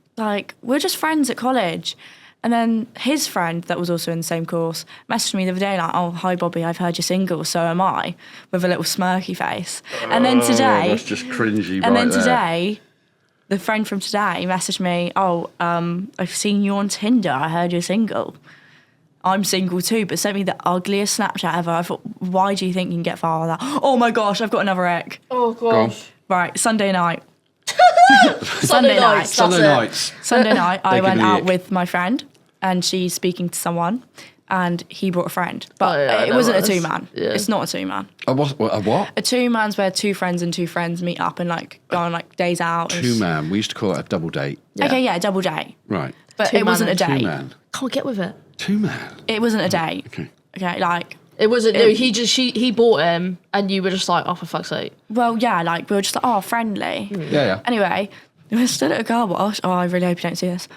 we're just friends at college. And then his friend that was also in the same course messaged me the other day like, oh, hi Bobbie, I've heard you're single, so am I, with a little smirky face. And then today, that's just cringy. and right then there. today, the friend from today messaged me, oh, I've seen you on Tinder, I heard you're single. I'm single too, but sent me the ugliest Snapchat ever. I thought, why do you think you can get far with that? Oh my gosh, I've got another ick. Oh, Go on. gosh. Right, Sunday night. Sunday nights. Sunday nights. Sunday night, I They give went me the out ick. with my friend, and she's speaking to someone, and he brought a friend. But Oh, yeah, I it know wasn't a what it is. two-man. Yeah. It's not a two-man. A what? A two-man's where two friends and two friends meet up and like go on like days out. and- Two-man. We used to call it a double date. Okay, yeah, double date. Right. But Two-man it wasn't a and date. Two-man. Can't get with it. Two-man. It wasn't a date. Okay. Okay, like, It wasn't. No, he bought him, and you were just like, oh, for fuck's sake. well, yeah, like we were just like, oh, friendly. Yeah. Anyway, we were stood at a car wash. Oh, I really hope you don't see this.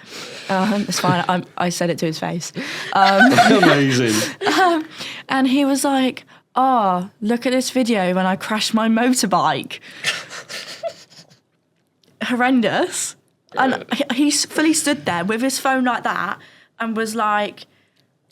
It's fine. I said it to his face. Amazing. And he was like, oh, look at this video when I crashed my motorbike. Horrendous. And he fully stood there with his phone like that and was like,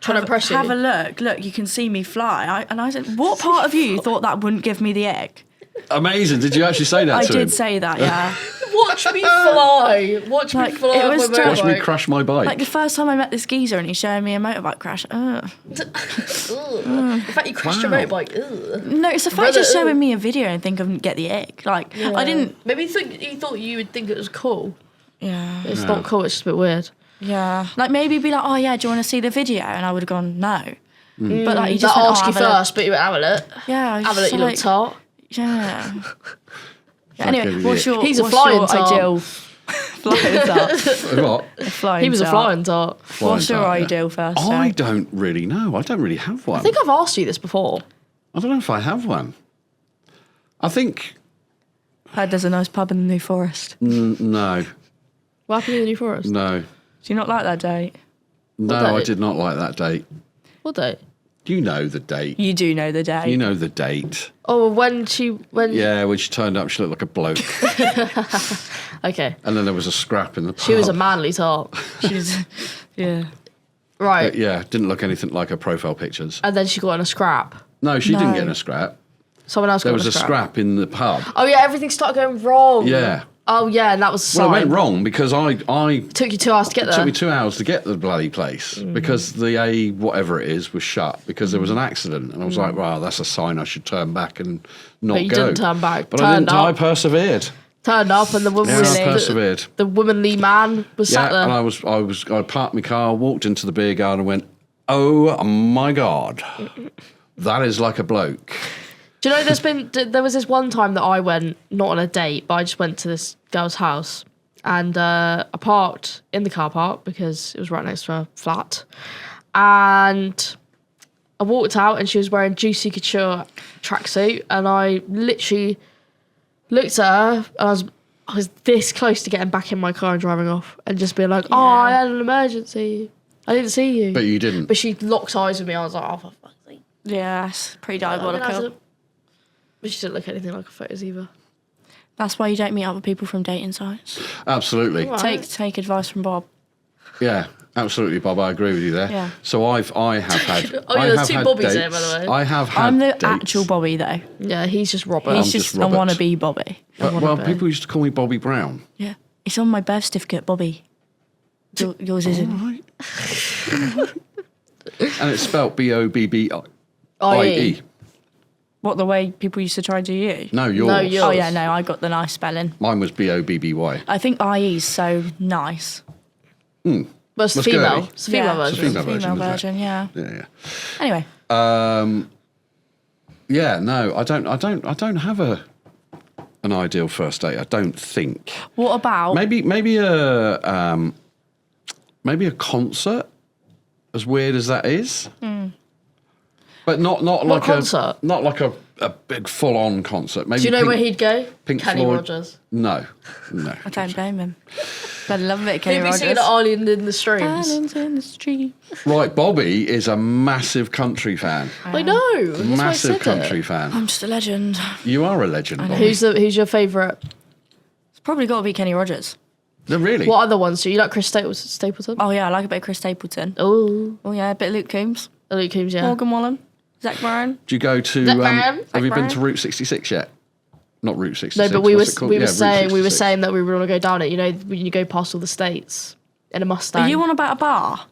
Trying to impress you. have a look. Look, you can see me fly. And I said, what part of you thought that wouldn't give me the ick? Amazing. Did you actually say that I to him? did say that, yeah. Watch me fly. Watch me Like, fly. it on was my just- Watch me motorbike. crash my bike. Like the first time I met this geezer and he's showing me a motorbike crash. Ugh. Ugh. In fact, you crashed your Wow. motorbike. Ugh. No, it's the fact Brother, just showing ugh. me a video and think I wouldn't get the ick. Like, I didn't. Maybe he thought you would think it was cool. Yeah. It's not cool. It's just a bit weird. Yeah. Like maybe be like, oh yeah, do you want to see the video? And I would have gone, no. But like, he just That went, ask oh, you have a look. first, but you went, have a look. Yeah. I was Have a look, just you little like, tart. Yeah. Like Anyway, every what's year. your He's a what's flying your tart. ideal flying tart? What? Flying He was a tart. flying tart. What's your Flying tart, ideal first? I date? don't really know. I don't really have one. I think I've asked you this before. I don't know if I have one. I think Heard there's a nice pub in the New Forest. no, What happened in the New Forest? no, Do you not like that date? no. What I date? did not like that date. What date? You know the date. You do know the date. You know the date. Oh, when Yeah, when she turned up, she looked like a bloke, Okay. and then there was a scrap in the pub. She was a manly tart. She's, yeah. Right. Yeah, didn't look anything like her profile pictures. And then she got in a scrap. No, she didn't No. get in a scrap. Someone else got There in was a scrap in the pub. Oh, yeah, everything started going wrong. Yeah. Oh, yeah, and that was a Well, sign. it went wrong because I Took you 2 hours to get It took there. me 2 hours to get to the bloody place because the A whatever it is was shut because there was an accident, and I was like, "Wow, that's a sign I should turn back and not But you go." didn't turn back. But I Turned didn't. I up. persevered. Turned up, and the woman Yeah, was I persevered. the womanly man was Yeah, sat there. and I parked my car, walked into the beer garden, and went, "Oh my god, that is like a bloke." Do you know there was this one time that I went, not on a date, but I just went to this girl's house, and I parked in the car park because it was right next to her flat, and I walked out and she was wearing Juicy Couture tracksuit, and I literally looked at her and I was this close to getting back in my car and driving off and just being like, oh, I had an emergency. I didn't see you. But you didn't. But she locked eyes with me. I was like, oh, for fuck's sake. Yeah, it's pretty diabolical. But she didn't look anything like her photos either. That's why you don't meet other people from dating sites. Absolutely. Right. Take advice from Bob. Yeah, absolutely, Bob. I agree with you there. Yeah. So I have had. Oh, yeah, I there's have two had Bobbies dates. there, by the way. I have had. I'm the dates. actual Bobbie, though. Yeah, he's just Robert. He's I'm just just a Robert. wannabe Bobbie. Well, people used to call me Bobbie Brown. Yeah. It's on my birth certificate, Bobbie. Yours isn't. All right. And it's spelt Bobbii. I.E. What, the way people used to try and do you? No, yours. No, yours. Oh, yeah, no, I got the nice spelling. Mine was Bobby. I think IE is so nice. But it's Let's go. female. It's a female Yeah. version. It's a female Female isn't it? version, yeah. Yeah. Anyway, Yeah, no, I don't have an ideal first date. I don't think. what about... Maybe a concert, as weird as that is. But not like concert? not like a big full on concert. Maybe Do you know Pink- where he'd go? Pink Kenny Floyd. Rogers. No. I don't blame him. I love a bit of Kenny He'd be Rogers. singing Island in the Streams. Islands in the street. Right, Bobbie is a massive country fan. I know. That's why I Massive said country it. fan. I'm just a legend. You are a legend, Bobbie. Who's your favourite? It's probably got to be Kenny Rogers. No, really? What other ones? Do you like Chris Stapleton? Oh, yeah, I like a bit of Chris Stapleton. Oh, Oh, yeah, a bit of Luke Combs. Luke Coombs, yeah. Morgan Wallen. Zach Brown. Do you go to? Zach Brown? Have you been Brown? to Route 66 yet? Not Route 66. No, but what's it called? we Yeah, were Route 66. saying that we were going to go down it. You know, when you go past all the states in a Mustang. Are you on about a bar?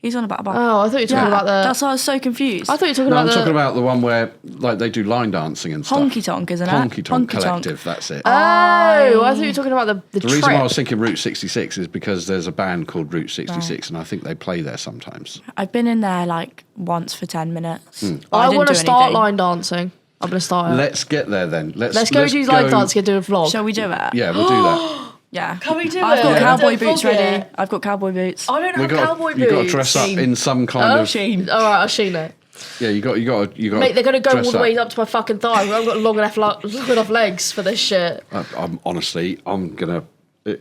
He's on about a bar. Oh, I thought you were talking about the. That's why I was so confused. I thought you were talking No, about I'm the. talking about the one where like they do line dancing and stuff. Honky Tonk, isn't it? Honky Tonk Honky Tonk. Collective. That's it. Oh, I thought you were talking about the The reason trip. why I was thinking Route 66 is because there's a band called Route 66, and I think they play there sometimes. I've been in there like once for 10 minutes. I didn't want to do start anything. line dancing. I'm going to start it. Let's get there then. Let's go do line dancing and do a vlog. Shall we do it? Yeah, we'll do that. Yeah. Can we do I've it? got Yeah. cowboy Don't boots vlog ready. it. I've got cowboy boots. I don't have cowboy boots. You got to dress up Sheen. in some kind of. Sheen. All right, I'll sheen it. Yeah, you got. Mate, they're going to go dress all the way up to my fucking thigh. I've got long enough legs for this shit. I'm gonna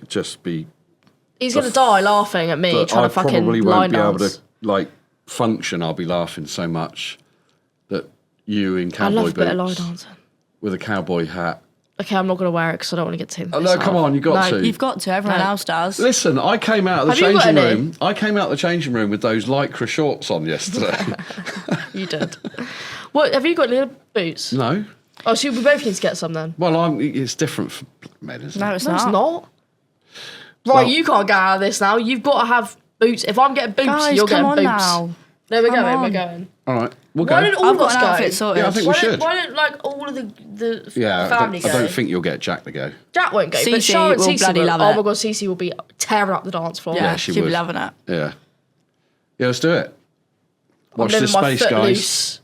just be. He's going to die laughing at me But trying I to fucking probably line won't be able dance. to like function. I'll be laughing so much that you in I cowboy love a bit of line boots dancing. with a cowboy hat. Okay, I'm not going to wear it because I don't want to get taken. Oh no, come on, you got No, to. You've got to. Everyone No. else does. Listen, I came out of the Have you got changing any? room. I came out of the changing room with those lycra shorts on yesterday. You did. What, have you got any boots? No, Oh, so we both need to get some then. well, it's different for men, isn't No, it? it's No, not. it's not. Right, Well- you can't get out of this now. You've got to have boots. If I'm getting boots, Guys, you're come getting on boots. now. No, we're Come going. We're on. going. All right, we'll Why go. don't all I've of got us an go? outfit sorted. Yeah, I think we Why should. don't like all of the Yeah, family I go? don't think you'll get Jack to go. Jack won't go, but Cece Charlotte will Cece bloody will. love Oh it. my god, Cece will be tearing up the dance floor. Yeah, she she'll would. be loving it. Yeah, let's do it. I'm Watch living this my space, guys. footloose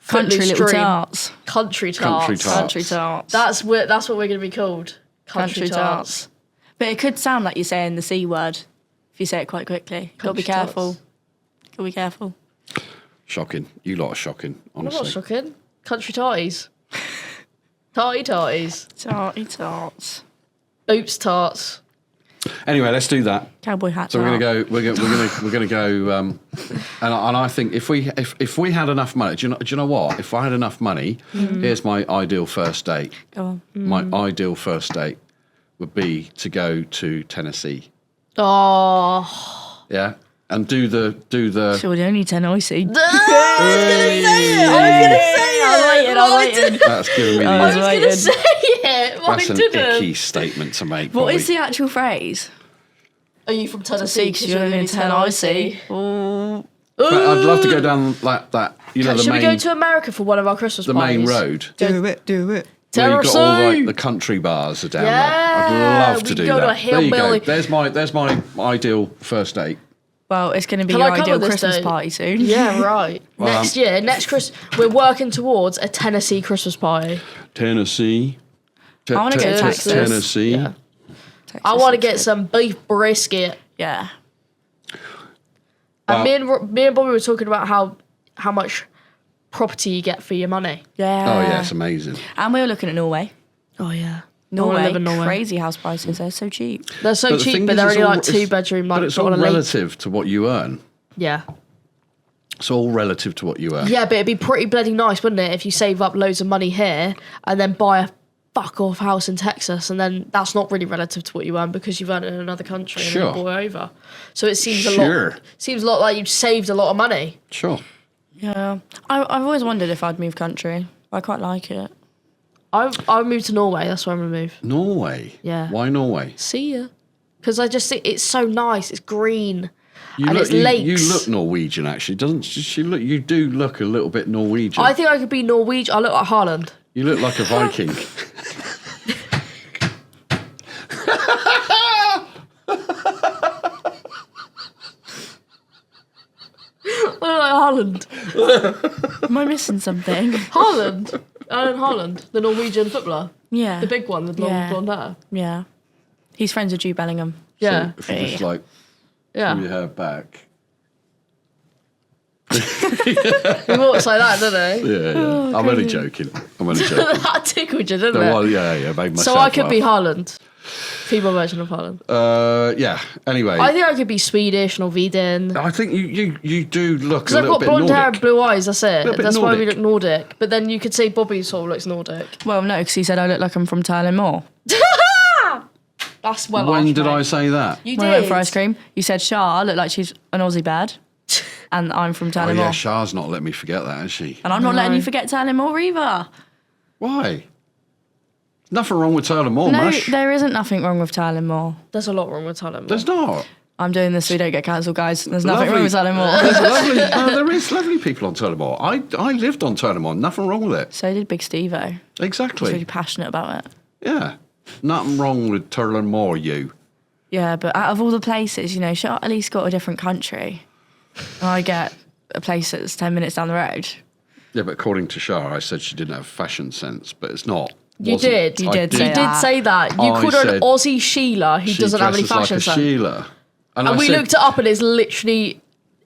Country little dream. tarts. Country tarts. Country tarts. Country tarts. That's what we're going to be called. Country tarts. But it could sound like you're saying the C word if you say it quite quickly. Gotta be Country careful. tarts. Gotta be careful. Shocking. You lot are shocking, I'm not honestly. shocking. Country tarties. Tarties. Tarty tarts. Boots tarts. Anyway, let's do that. Cowboy hats. So we're are gonna out. go. We're gonna go. And I think if we had enough money, do you know what? If I had enough money, here's my ideal first date. Go on. My ideal first date would be to go to Tennessee. Oh. Yeah, and do the. Sure, the only 10 I see. I'm waiting. That's giving me I was the. going to say it. But That's I an didn't. icky statement to make. What Bobbie. is the actual phrase? Are you from Tennessee? Because you're only 10 I see. Ooh. But I'd love to go down that. You know, Should the we go main to America for one of our Christmas the parties? main road. Do it. Where you've got all Tennessee. like the country bars are down Yeah, there. I'd love to we do go to that. a There you go. hillbilly- There's my ideal first date. Well, it's going to be Can your I cover ideal this Christmas date? party soon. Yeah, right. Well, next year, next Christmas, we're working towards a Tennessee Christmas party. Tennessee. I wanna go to Texas. Tennessee. Yeah. Texas I want to looks get good. some beef brisket. Yeah. And Wow. me and Bobbie were talking about how much property you get for your money. Yeah. Oh yeah, it's amazing. And we were looking at Norway. Oh yeah, Norway, live in Norway. crazy house prices. They're so cheap. They're so But the cheap, thing but is, they're it's only all- like it's- 2-bedroom, like But it's on all a lake. relative to what you earn. Yeah. It's all relative to what you earn. Yeah, but it'd be pretty bloody nice, wouldn't it, if you save up loads of money here and then buy a fuck off house in Texas, and then that's not really relative to what you earn because you've earned it in another country and Sure. then bought it over. So it seems Sure. a lot like you've saved a lot of money. Sure. Yeah. I've always wondered if I'd move country. I quite like it. I moved to Norway. That's where I'm gonna move. Norway? Yeah. Why Norway? See ya. Because I just think it's so nice. It's green. You And look, it's lakes. You look Norwegian, actually. Doesn't she look? You do look a little bit Norwegian. I think I could be Norwegian. I look like Haaland. You look like a Viking. I look like Haaland. Am I missing something? Haaland. Erling Haaland, the Norwegian footballer. Yeah. The big one with long blonde hair. Yeah. He's friends with Jude Bellingham. Yeah. So if you just like pull Yeah. your hair back. He walks like that, doesn't he? Yeah, yeah. I'm only joking. That tickled you, didn't it? Well, yeah. Made myself So I could be laugh. Haaland. Female version of Haaland. Yeah. Anyway, I think I could be Swedish, Norwegian. I think you do look a Because I've little got bit blonde hair and Nordic. blue eyes, that's it. Little bit That's why we Nordic. look Nordic. But then you could say Bobbie sort of looks Nordic. Well, no, because he said I look like I'm from Thailand Moor. That's well When off, did mate. I say that? You When I did. went for ice cream, you said Shah looked like she's an Aussie bad, and I'm from Oh Thailand yeah, Moor. Shah's not let me forget that, has she? And I'm not letting No. you forget Thailand Moor either. Why? Nothing wrong with Taylor Moore, No, Mush. there isn't nothing wrong with Thailand Moor. There's a lot wrong with Thailand. There's not. I'm doing this so we don't get cancelled, guys. There's nothing Lovely. wrong with Thailand Moor. There's lovely. No, there is lovely people on Taylor Moore. I lived on Taylor Moore. Nothing wrong with it. So did Big Steve-O. He's Exactly. really passionate about it. Yeah. Nothing wrong with Taylor Moore, you. Yeah, but out of all the places, you know, Shah at least got a different country. And I get a place that's 10 minutes down the road. Yeah, but according to Shah, I said she didn't have fashion sense, but it's not. You Wasn't. did. You I did You say did that. say that. You I called her an said Aussie Sheila who She doesn't have any dresses fashion like a sense. Sheila. And And I we said, looked it up and it's literally...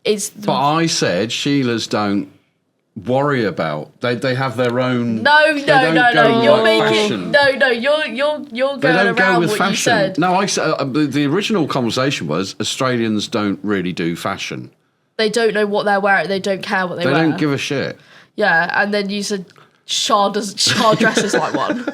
But I said Sheilas don't worry about. They have their own. No, they don't no. go You're like making... fashion. No, you're They going don't go around with what fashion. you said. No, I said the original conversation was Australians don't really do fashion. They don't know what they're wearing. They don't care what they They wear. don't give a shit. Yeah, and then you said Shah dresses like one.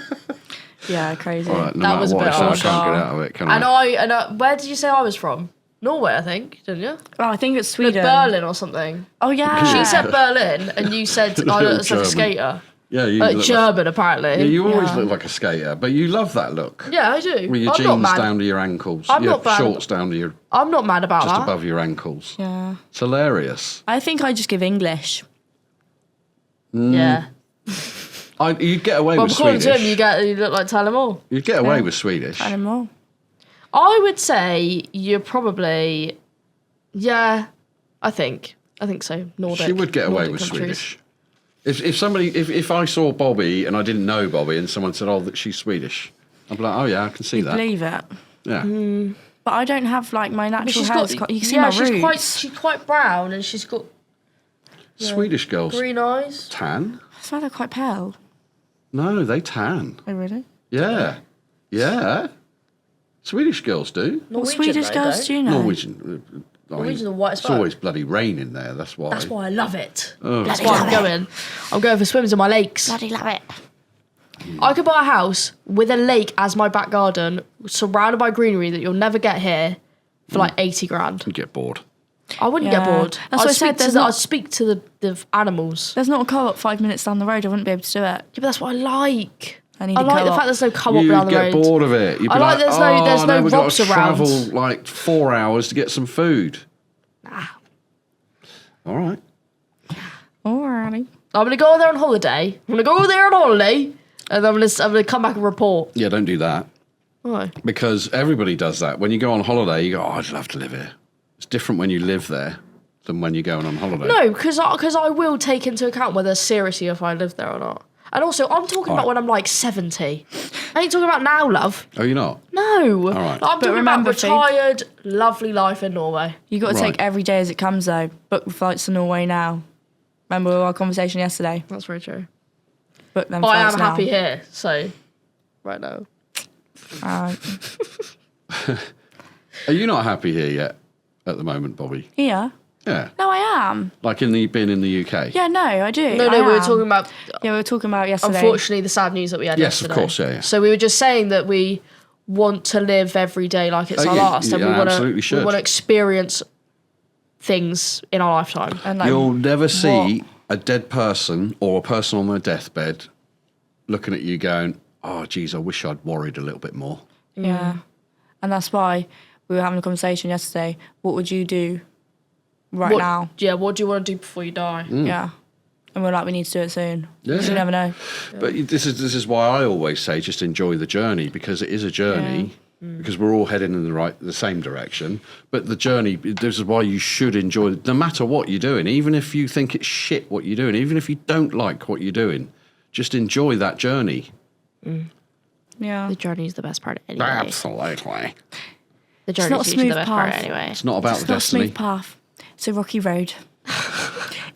Yeah, crazy. All right, no That matter was a what I bit say, I odd. can't get out of it, can And I? where did you say I was from? Norway, I think, didn't you? Oh, I think it's Like Sweden. Berlin or something. Oh, yeah. She said Berlin, and you said I look like a German. skater. Yeah, you Like look German, apparently. yeah, you always Yeah. look like a skater, but you love that look. Yeah, I do. With your I'm not jeans mad. down to your ankles, I'm your not bad. shorts down to your I'm not mad about just that. above your ankles. Yeah. It's hilarious. I think I just give English. Yeah. You'd get away Well, with according Swedish. to him, you look like Tyler Moore. You'd get away with Swedish. Thailand Moor. I would say you're probably, yeah, I think so. Nordic. She would get away Nordic with countries. Swedish. If I saw Bobbie and I didn't know Bobbie and someone said, "Oh, that she's Swedish," I'd be like, "Oh yeah, I can see that." Believe it. Yeah. But I don't have like my But natural she's hair. got, You can see yeah, my she's roots. quite brown and she's got Swedish girls green eyes. tan. That's why they're quite pale. No, they tan. Oh, really? Yeah, yeah. Swedish girls do. What Norwegian, Swedish though, girls don't. do you know? Norwegian. Norwegians are white as It's fuck. always bloody raining there. That's why. That's why I love it. Oh. That's why I'm going. I'm going for swims in my lakes. Bloody love it. I could buy a house with a lake as my back garden, surrounded by greenery that you'll never get here, for like 80 grand. You get bored. I wouldn't get Yeah. bored. That's what I said, there's not- I'd speak to the animals. There's not a co-op 5 minutes down the road. I wouldn't be able to do it. Yeah, but that's what I like. I need I a like the co-op. fact there's no co-op You'd down the get road. bored of it. You'd be I like there's oh, no we've got robs to around." travel like 4 hours to get some food. Nah. All right. Alrighty. I'm gonna go there on holiday. I'm gonna go there on holiday, and I'm gonna come back and report. Yeah, don't do that. Why? Because everybody does that. When you go on holiday, you go, "Oh, I'd love to live here." It's different when you live there than when you're going on holiday. No, because I will take into account whether seriously if I live there or not. And also, I'm talking about Alright. when I'm like 70. I ain't talking about now, love. Oh, you're not? No. Alright. I'm But talking remember, about Fee- retired, lovely life in Norway. You got to Right. take every day as it comes, though. Book the flights to Norway now. Remember our conversation yesterday? That's very true. Book them But I flights am now. happy here, so right now. Alright. Are you not happy here yet at the moment, Bobbie? Yeah. Yeah. No, I am. Like being in the UK. Yeah, no, I do. No, I we were am. talking about, Yeah, we were talking about yesterday. unfortunately, the sad news that we had Yes, yesterday. of course, yeah. So we were just saying that we want to live every day like it's our yeah, last, and yeah, we want absolutely to should. experience things in our lifetime. And like, You'll never see a dead person or a person on their deathbed looking at you going, oh, geez, I wish I'd worried a little bit more. yeah. And that's why we were having a conversation yesterday. What would you do right now? Yeah, what do you want to do before you die? Yeah. And we're like, we need to do it soon. Yeah. 'Cause you never know. But this is why I always say just enjoy the journey, because it is a journey. Because we're all heading in the same direction. But the journey, this is why you should enjoy it, no matter what you're doing. Even if you think it's shit what you're doing, even if you don't like what you're doing, just enjoy that journey. Yeah. The journey is the best part anyway. Absolutely. The It's journey not is a usually the smooth best part path. anyway. It's not about It's the not a destiny. smooth path. It's a rocky road.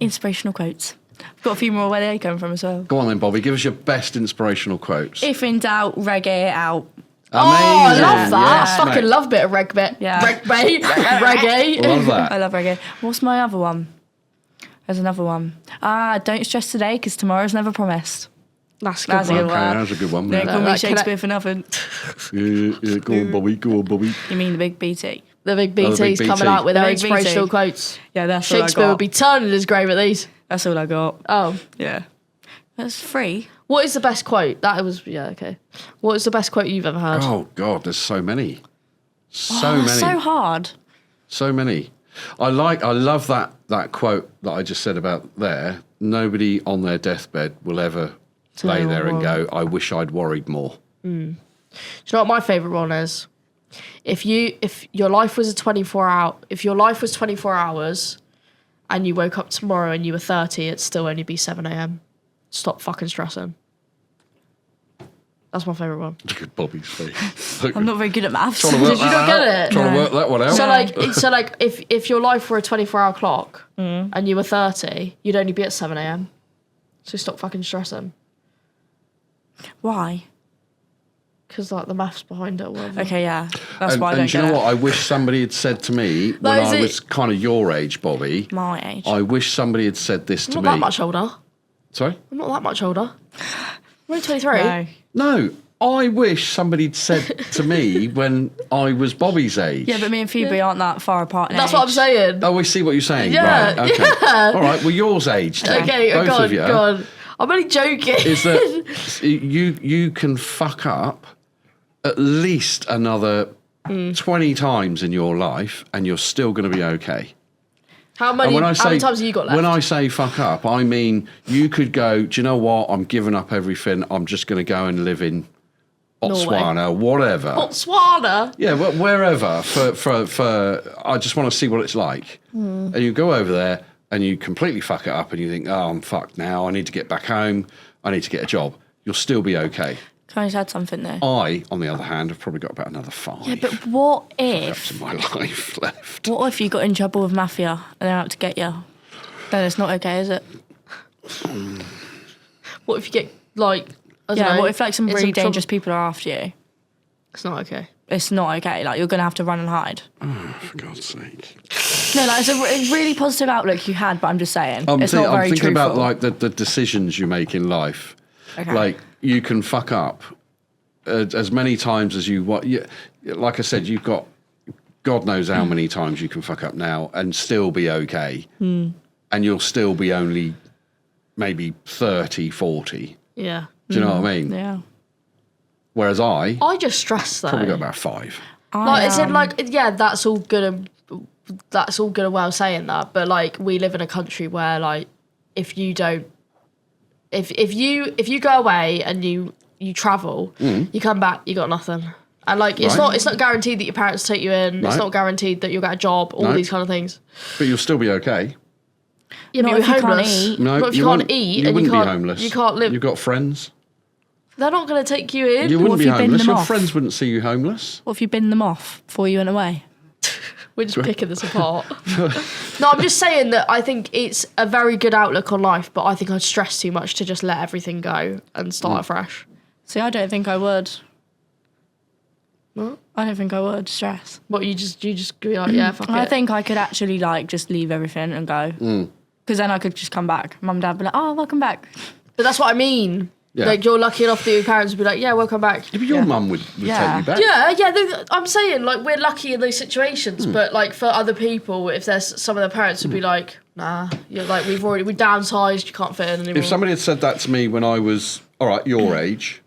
Inspirational quotes. I've got a few more where they come from as well. Go on then, Bobbie. Give us your best inspirational quotes. If in doubt, reggae it out. Oh, I love that. Yes, I fucking mate. love a bit of reggae. Yeah. Reggae. Love that. I love reggae. What's my other one? There's another one. Don't stress today because tomorrow's never promised. That's a That's good a one. good one. That's a good one. Don't Yeah. call me Like, can I- Shakespeare for nothing. Yeah, go on, Bobbie. Go on, Bobbie. You mean the big BT? The big Oh, the BT's big coming BT. out with The their big BT. inspirational quotes. Yeah, that's all I Shakespeare got. would be turning his grave at these. That's all I got. Oh. Yeah. That's free. What is the best quote? That was, yeah, okay. What is the best quote you've ever heard? Oh, God, there's so many. So Oh, many. that's so hard. So many. I love that quote that I just said about there. Nobody on their deathbed will ever lay there and go, I wish I'd worried more. Do you know what my favourite one is? If your life was 24 hours and you woke up tomorrow and you were 30, it'd still only be 7 a.m. Stop fucking stressing. That's my favourite one. Look at Bobbie's face. Look I'm not very good at maths. trying to work Did you that not get out. it? Trying to work that one out. So like if your life were a 24-hour clock and you were 30, you'd only be at 7 a.m. So stop fucking stressing. Why? Because like the maths behind it or whatever. Okay, yeah. That's and why I don't and do you get know it. what? I wish somebody had said to me when Like, is I it- was kind of your age, Bobbie. My age. I wish somebody had said this I'm to not me. that much older. Sorry? I'm not that much older. I'm only 23. No. No. I wish somebody had said to me when I was Bobbie's age. Yeah, but me and Phoebe aren't that far apart in That's age. what I'm saying. Oh, we see what you're saying. Yeah, Right. Okay. yeah. All right. Well, yours age. Then. Okay, Both go on, of you. go on. I'm only joking. Is that you can fuck up at least another 20 times in your life and you're still going to be okay. how And many when I how many times have you got left? When I say fuck up, I mean you could go, do you know what? I'm giving up everything. I'm just going to go and live in Botswana, whatever. Botswana. Yeah, well, wherever. For I just want to see what it's like. And you go over there and you completely fuck it up and you think, oh, I'm fucked now. I need to get back home. I need to get a job. You'll still be okay. Can I just add something though? I, on the other hand, have probably got about another 5 Yeah, but what perhaps if? in my life left. What if you got in trouble with mafia and they're out to get you? Then it's not okay, is it? What if you get like? I don't Yeah. know, What if like some in really trouble? dangerous people are after you? It's not okay. It's not okay. Like you're gonna have to run and hide. For God's sake. No, like it's a really positive outlook you had, but I'm just saying it's not I'm very thinking truthful. about like the decisions you make in life. Okay. Like you can fuck up as many times as you want. Like I said, you've got God knows how many times you can fuck up now and still be okay. And you'll still be only maybe 30, 40. Yeah. Do you know what I mean? Yeah. Whereas I just stress though. probably got about 5. Like, as in, like, yeah, that's all good and well saying that, but like, we live in a country where, like, if you go away and you travel, you come back, you got nothing, and like, it's Right. not guaranteed that your parents take you in. No. It's not guaranteed that you'll get a job. All No. these kind of things. But you'll still be okay. Yeah, Not but if you're you can't homeless. eat. No, Not if you can't wouldn't- eat You and wouldn't you be can't. homeless. You can't live. You've got friends. They're not going to take you in. You wouldn't if be you bin homeless. them Your off? friends wouldn't see you homeless. What if you bin them off before you went away? We're just picking this apart. No, I'm just saying that I think it's a very good outlook on life, but I think I'd stress too much to just let everything go and start afresh. See, I don't think I would. I don't think I would. Stress. What, you just be like, yeah, fuck I it. think I could actually like just leave everything and go. Because then I could just come back. Mum and Dad would be like, oh, welcome back. But that's what I mean. Yeah. Like, you're lucky enough that your parents would be like, yeah, welcome back. Yeah, but your mum would take you back. Yeah, I'm saying, like, we're lucky in those situations, but, like, for other people, if there's some of their parents would be like, nah, you're like, we downsized, you can't fit in anymore. If somebody had said that to me when I was, all right, your age,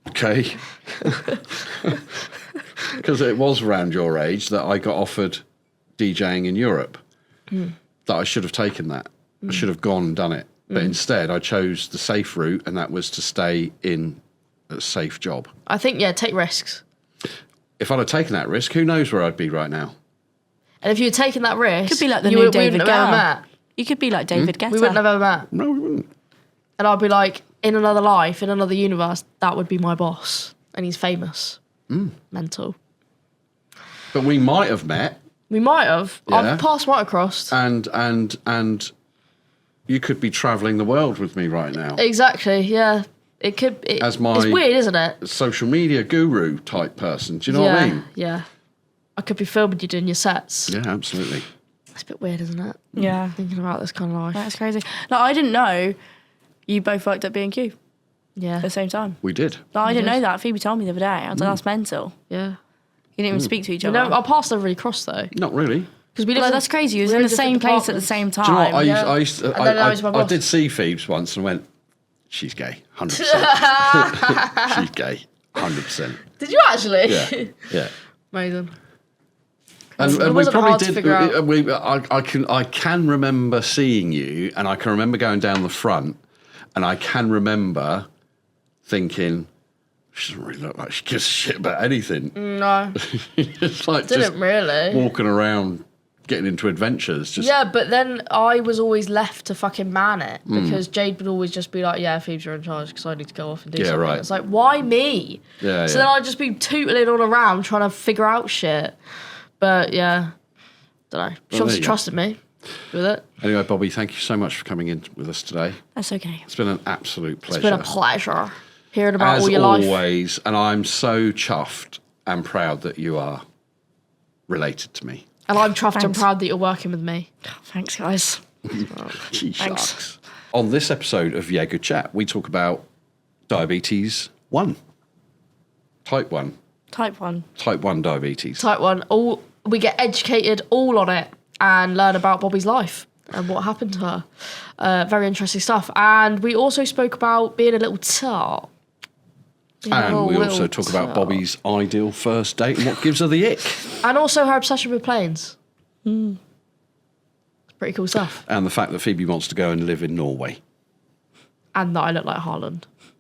okay, because it was around your age that I got offered DJing in Europe, that I should have taken that. I should have gone and done it. But instead, I chose the safe route, and that was to stay in a safe job. I think, yeah, take risks. If I'd have taken that risk, who knows where I'd be right now? And if you had taken that risk, Could be like the you new would- we David wouldn't have ever Guetta. met. You could be like David Guetta. We wouldn't have ever met. No, we wouldn't. And I'd be like, in another life, in another universe, that would be my boss. And he's famous. Mental. But we might have met, We might have. Yeah. Our paths might have crossed. and you could be travelling the world with me right now. Exactly, yeah. It could. As my- It's weird, isn't it? Social media guru type person. Do you know what I mean? Yeah. I could be filming you doing your sets. Yeah, absolutely. It's a bit weird, isn't it? Yeah. Thinking about this kind of life. That's crazy. Like, I didn't know you both worked at B&Q Yeah. at the same time. We did. Like, I didn't did. know that. Phoebe told me the other day. I was like, that's mental. Yeah. You didn't even speak to each You other. know, our paths never really crossed though. Not really. Because we Like, lived that's crazy. You was we in were the same different place at the same departments. time. Do you know what? I used And then I was my I boss. did see Phoebes once and went, she's gay, 100%. She's gay, 100%. Did you actually? Yeah, yeah. Amazing. And, It and we wasn't probably hard to did. figure out. I can remember seeing you, and I can remember going down the front, and I can remember thinking, she doesn't really look like she gives a shit about anything. No, It's like didn't just really. walking around, getting into adventures. Just Yeah, but then I was always left to fucking man it because Jade would always just be like, yeah, Phoebes, you're in charge because I need to go off and do Yeah, something. right. It's like, why me? Yeah, So yeah. then I'd just be tootling all around trying to figure out shit. But yeah, don't know. She there obviously you go. trusted me with it. Anyway, Bobbie, thank you so much for coming in with us today. That's okay. It's been an absolute pleasure. It's been a pleasure hearing about As all your life. always, and I'm so chuffed and proud that you are related to me. And I'm chuffed and Thanks. proud that you're working with me. Thanks, guys. Gee Thanks. shucks. On this episode of Yeah Good Chat, we talk about diabetes 1. Type 1. Type 1. Type 1 diabetes. Type 1, we get educated all on it and learn about Bobbie's life and what happened to her. Very interesting stuff. And we also spoke about being a little tart. And we also talk about Bobbie's ideal first date and what gives her the ick. And also her obsession with planes. It's pretty cool stuff. And the fact that Phoebe wants to go and live in Norway. And that I look like Haaland.